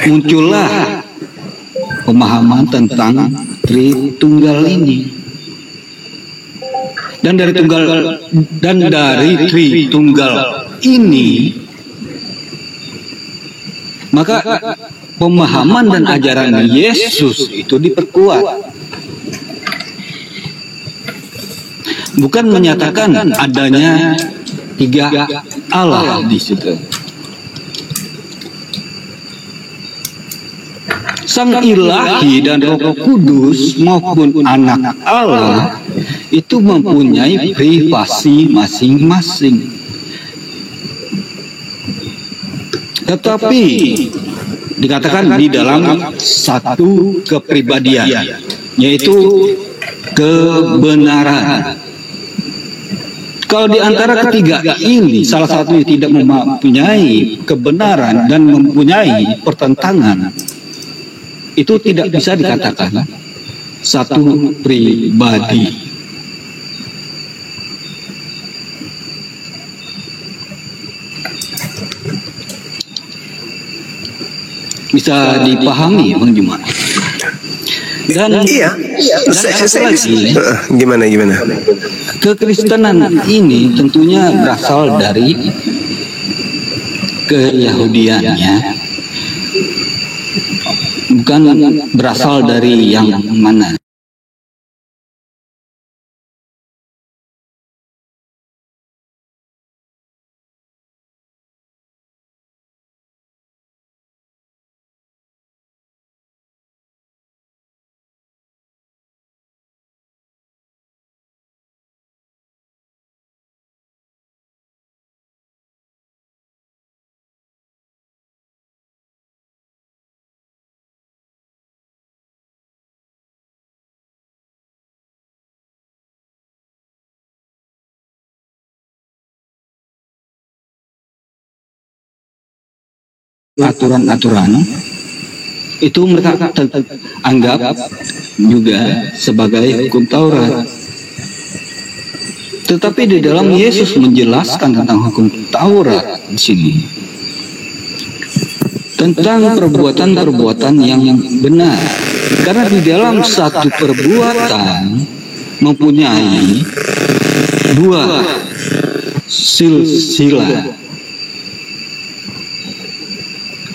Muncullah pemahaman tentang Tritunggal ini. Dan dari Tritunggal ini, maka pemahaman dan ajaran Yesus itu diperkuat. Bukan menyatakan adanya tiga Allah di situ. Sang Ilahi dan Roh Kudus maupun Anak Allah itu mempunyai privasi masing-masing. Tetapi dikatakan di dalam satu kepribadian, yaitu kebenaran. Kalau di antara ketiga ini salah satunya tidak mempunyai kebenaran dan mempunyai pertentangan, itu tidak bisa dikatakan satu pribadi. Bisa dipahami, Bang Juma. Dan Iya. satu lagi, Gimana? kekristenan ini tentunya berasal dari keyahudiannya, bukan berasal dari yang mana. Aturan-aturan itu mereka anggap juga sebagai hukum Taurat. Tetapi di dalam Yesus menjelaskan tentang hukum Taurat di sini, tentang perbuatan-perbuatan yang benar. Karena di dalam satu perbuatan mempunyai dua silsilah.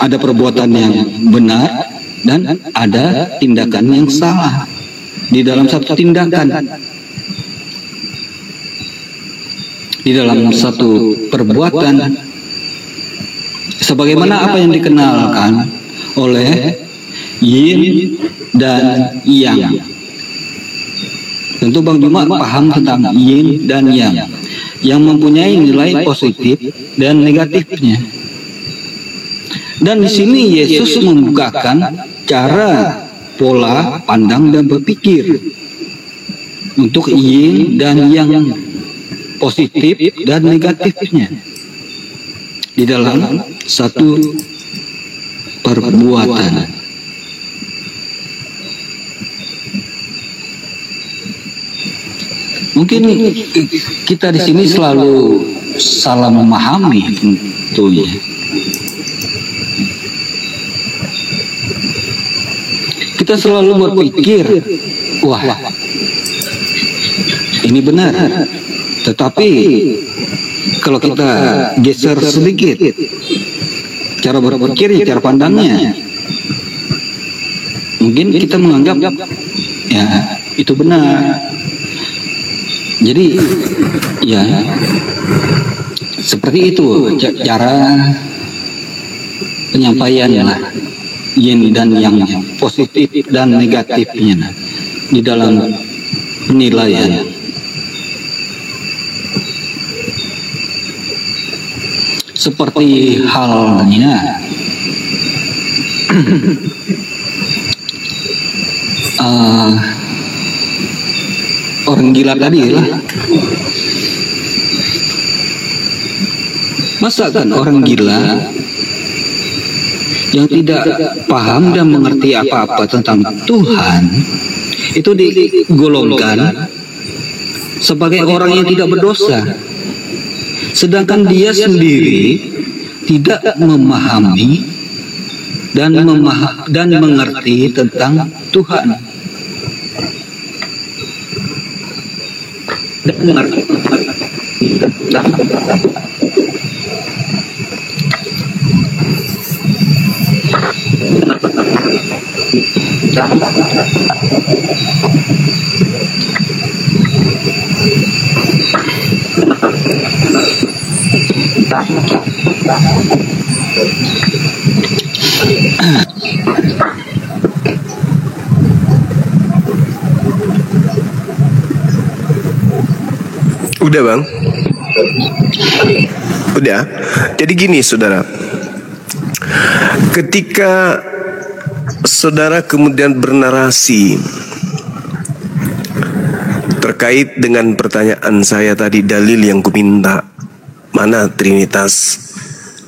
Ada perbuatan yang benar dan ada tindakan yang salah di dalam satu tindakan. Di dalam satu perbuatan, sebagaimana apa yang dikenalkan oleh yin dan yang. Tentu Bang Juma paham tentang yin dan yang mempunyai nilai positif dan negatifnya. Dan di sini Yesus membukakan cara pola pandang dan berpikir untuk yin dan yang positif dan negatifnya di dalam satu perbuatan. Mungkin kita di sini selalu salah memahami tentunya. Kita selalu berpikir, wah, ini benar. Tetapi kalau kita geser sedikit cara berpikirnya, cara pandangnya, mungkin kita menganggap ya itu benar. Jadi ya seperti itu cara penyampaiannya lah. Yin dan yang positif dan negatifnya di dalam penilaian. Seperti halnya orang gila tadi lah. Masa kan orang gila yang tidak paham dan mengerti apa-apa tentang Tuhan itu digolongkan sebagai orang yang tidak berdosa, sedangkan dia sendiri tidak memahami dan mengerti tentang Tuhan dan mengerti tentang Udah Bang? Udah. Jadi gini saudara, ketika saudara kemudian bernarasi terkait dengan pertanyaan saya tadi, dalil yang kuminta, mana Trinitas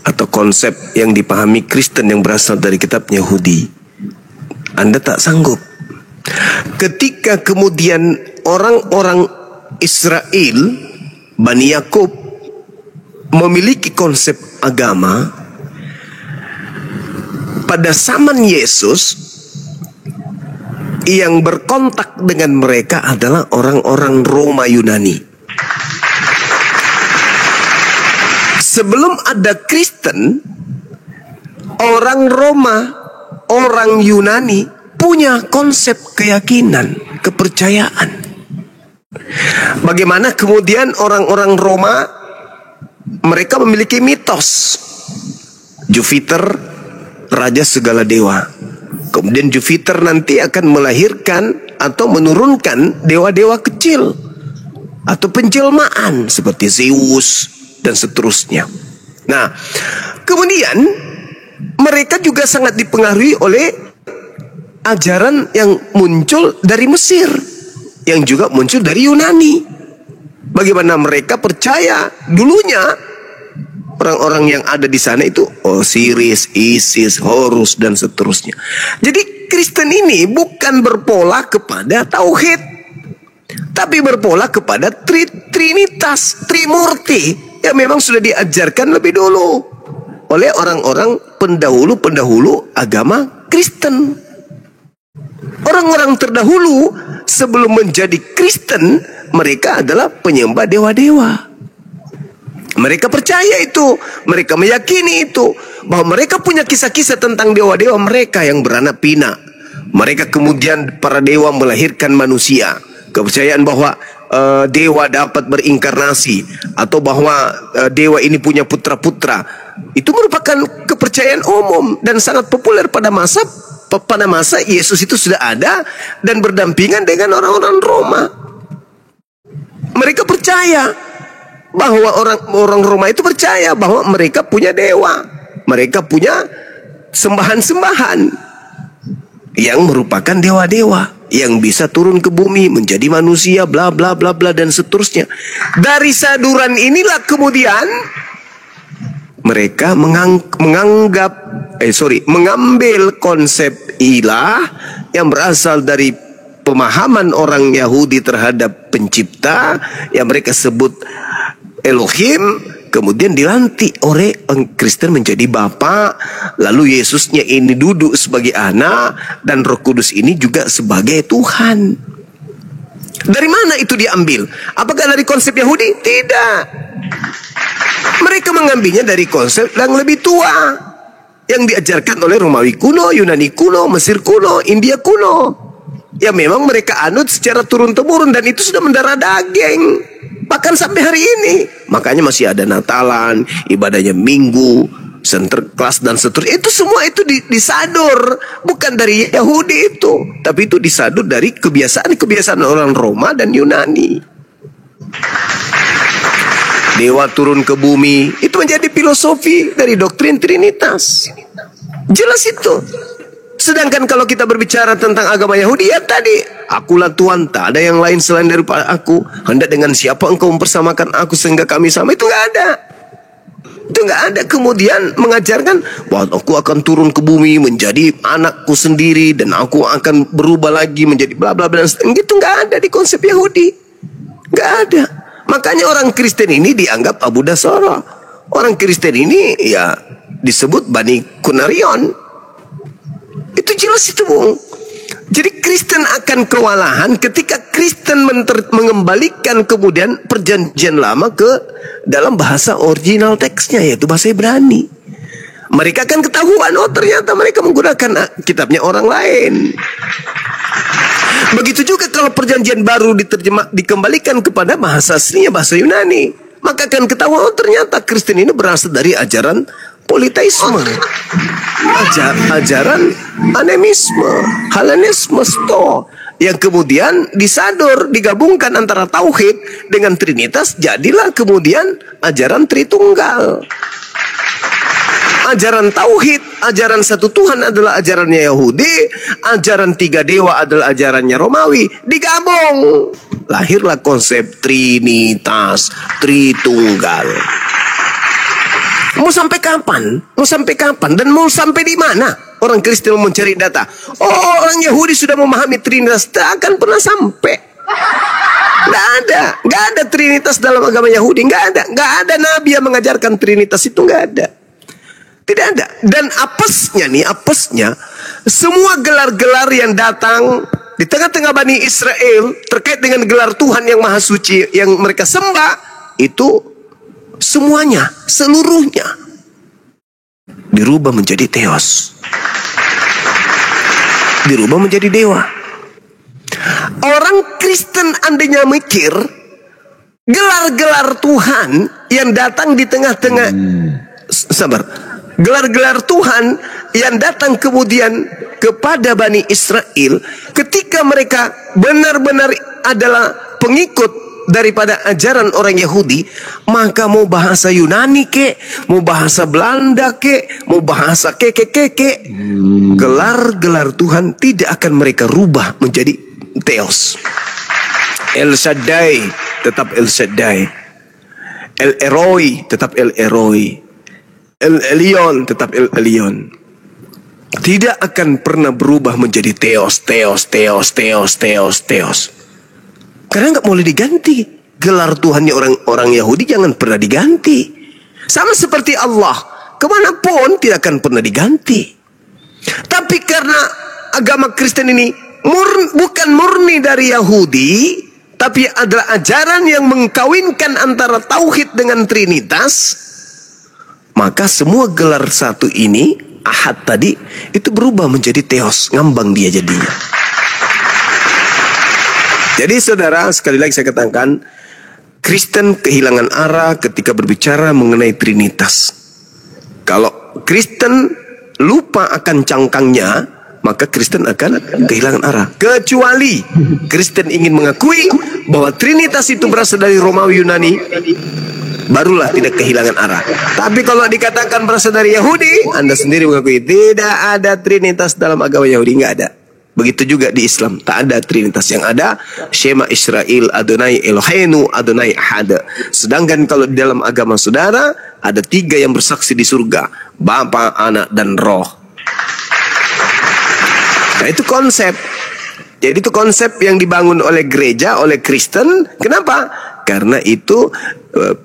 atau konsep yang dipahami Kristen yang berasal dari kitab Yahudi. Anda tak sanggup. Ketika kemudian orang-orang Israel, Bani Yakub, memiliki konsep agama, pada zaman Yesus yang berkontak dengan mereka adalah orang-orang Roma Yunani. Sebelum ada Kristen, orang Roma, orang Yunani punya konsep keyakinan, kepercayaan. Bagaimana kemudian orang-orang Roma, mereka memiliki mitos Jupiter, raja segala dewa. Kemudian Jupiter nanti akan melahirkan atau menurunkan dewa-dewa kecil atau penjelmaan seperti Zeus dan seterusnya. Nah, kemudian mereka juga sangat dipengaruhi oleh ajaran yang muncul dari Mesir, yang juga muncul dari Yunani. Bagaimana mereka percaya dulunya orang-orang yang ada di sana itu Osiris, Isis, Horus dan seterusnya. Jadi Kristen ini bukan berpola kepada tauhid, tapi berpola kepada trinitas, trimurti yang memang sudah diajarkan lebih dulu oleh orang-orang pendahulu agama Kristen. Orang-orang terdahulu sebelum menjadi Kristen, mereka adalah penyembah dewa-dewa. Mereka percaya itu, mereka meyakini itu, bahwa mereka punya kisah-kisah tentang dewa-dewa mereka yang beranak pinak. Mereka kemudian para dewa melahirkan manusia. Kepercayaan bahwa dewa dapat berinkarnasi, atau bahwa dewa ini punya putra-putra, itu merupakan kepercayaan umum dan sangat populer pada masa Yesus itu sudah ada dan berdampingan dengan orang-orang Roma. Mereka percaya bahwa orang Roma itu percaya bahwa mereka punya dewa, mereka punya sembahan-sembahan yang merupakan dewa-dewa yang bisa turun ke bumi menjadi manusia, bla bla bla bla dan seterusnya. Dari saduran inilah kemudian mereka mengambil konsep ilah yang berasal dari pemahaman orang Yahudi terhadap pencipta yang mereka sebut Elohim, kemudian dilantik oleh orang Kristen menjadi Bapa, lalu Yesusnya ini duduk sebagai anak dan Roh Kudus ini juga sebagai Tuhan. Dari mana itu diambil? Apakah dari konsep Yahudi? Tidak. Mereka mengambilnya dari konsep yang lebih tua, yang diajarkan oleh Romawi kuno, Yunani kuno, Mesir kuno, India kuno, yang memang mereka anut secara turun-temurun, dan itu sudah mendarah daging bahkan sampai hari ini. Makanya masih ada Natalan, ibadahnya Minggu, Sinterklas dan seterusnya. Itu semua itu disadur bukan dari Yahudi itu, tapi itu disadur dari kebiasaan orang Roma dan Yunani. Dewa turun ke bumi itu menjadi filosofi dari doktrin Trinitas. Jelas itu. Sedangkan kalau kita berbicara tentang agama Yahudi, ya tadi, akulah Tuhan, tak ada yang lain selain daripada aku. Hendak dengan siapa engkau mempersamakan aku sehingga kami sama? Itu nggak ada. Itu nggak ada. Kemudian mengajarkan bahwa aku akan turun ke bumi menjadi anakku sendiri dan aku akan berubah lagi menjadi bla bla bla. Itu nggak ada di konsep Yahudi. Nggak ada. Makanya orang Kristen ini dianggap Abu Dasara. Orang Kristen ini ya disebut Bani Kunarion. Itu jelas itu, Bung. Jadi Kristen akan kewalahan ketika Kristen mengembalikan kemudian perjanjian lama ke dalam bahasa original teksnya, yaitu bahasa Ibrani. Mereka akan ketahuan, oh ternyata mereka menggunakan kitabnya orang lain. Begitu juga kalau perjanjian baru dikembalikan kepada bahasa aslinya, bahasa Yunani, maka akan ketahuan, oh ternyata Kristen ini berasal dari ajaran politeisme, ajaran animisme, Hellenisme, yang kemudian disadur, digabungkan antara tauhid dengan trinitas, jadilah kemudian ajaran Tritunggal. Ajaran tauhid, ajaran satu Tuhan adalah ajarannya Yahudi, ajaran tiga dewa adalah ajarannya Romawi, digabung, lahirlah konsep Trinitas, Tritunggal. Mau sampai kapan? Mau sampai kapan? Dan mau sampai di mana orang Kristen mencari data. Oh, orang Yahudi sudah memahami Trinitas, tak akan pernah sampai. Nggak ada Trinitas dalam agama Yahudi, nggak ada nabi yang mengajarkan Trinitas itu, nggak ada. Tidak ada. Dan apesnya, semua gelar-gelar yang datang di tengah-tengah Bani Israel terkait dengan gelar Tuhan yang Maha Suci yang mereka sembah, itu semuanya, seluruhnya dirubah menjadi theos, dirubah menjadi dewa. Orang Kristen andainya mikir gelar-gelar Tuhan yang datang di tengah-tengah, gelar-gelar Tuhan yang datang kemudian kepada Bani Israel ketika mereka benar-benar adalah pengikut daripada ajaran orang Yahudi, maka mau bahasa Yunani ke, mau bahasa Belanda ke, mau bahasa keke, gelar-gelar Tuhan tidak akan mereka rubah menjadi theos. El Shaddai tetap El Shaddai, El Eroi tetap El Eroi, El Elyon tetap El Elyon. Tidak akan pernah berubah menjadi theos. Karena nggak boleh diganti. Gelar Tuhannya orang Yahudi jangan pernah diganti. Sama seperti Allah, kemanapun tidak akan pernah diganti. Tapi karena agama Kristen ini bukan murni dari Yahudi, tapi adalah ajaran yang mengkawinkan antara tauhid dengan Trinitas, maka semua gelar satu ini, Ahad tadi, itu berubah menjadi theos, ngambang dia jadinya. Jadi saudara, sekali lagi saya katakan, Kristen kehilangan arah ketika berbicara mengenai Trinitas. Kalau Kristen lupa akan cangkangnya, maka Kristen akan kehilangan arah. Kecuali Kristen ingin mengakui bahwa Trinitas itu berasal dari Romawi Yunani, barulah tidak kehilangan arah. Tapi kalau dikatakan berasal dari Yahudi, Anda sendiri mengakui tidak ada Trinitas dalam agama Yahudi, nggak ada. Begitu juga di Islam, tak ada Trinitas. Yang ada Shema Israel, Adonai Eloheinu, Adonai Ahad. Sedangkan kalau di dalam agama saudara ada 3 yang bersaksi di surga, Bapa, Anak, dan Roh. Nah itu konsep. Jadi itu konsep yang dibangun oleh gereja, oleh Kristen. Kenapa? Karena itu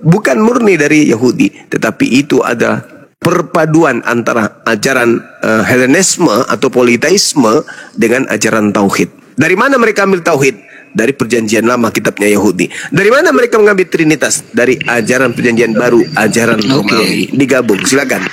bukan murni dari Yahudi, tetapi itu ada perpaduan antara ajaran Helenisme atau politeisme dengan ajaran tauhid. Dari mana mereka ambil tauhid? Dari perjanjian lama, kitabnya Yahudi. Dari mana mereka mengambil Trinitas? Dari ajaran perjanjian baru, ajaran Romawi. Digabung, silakan.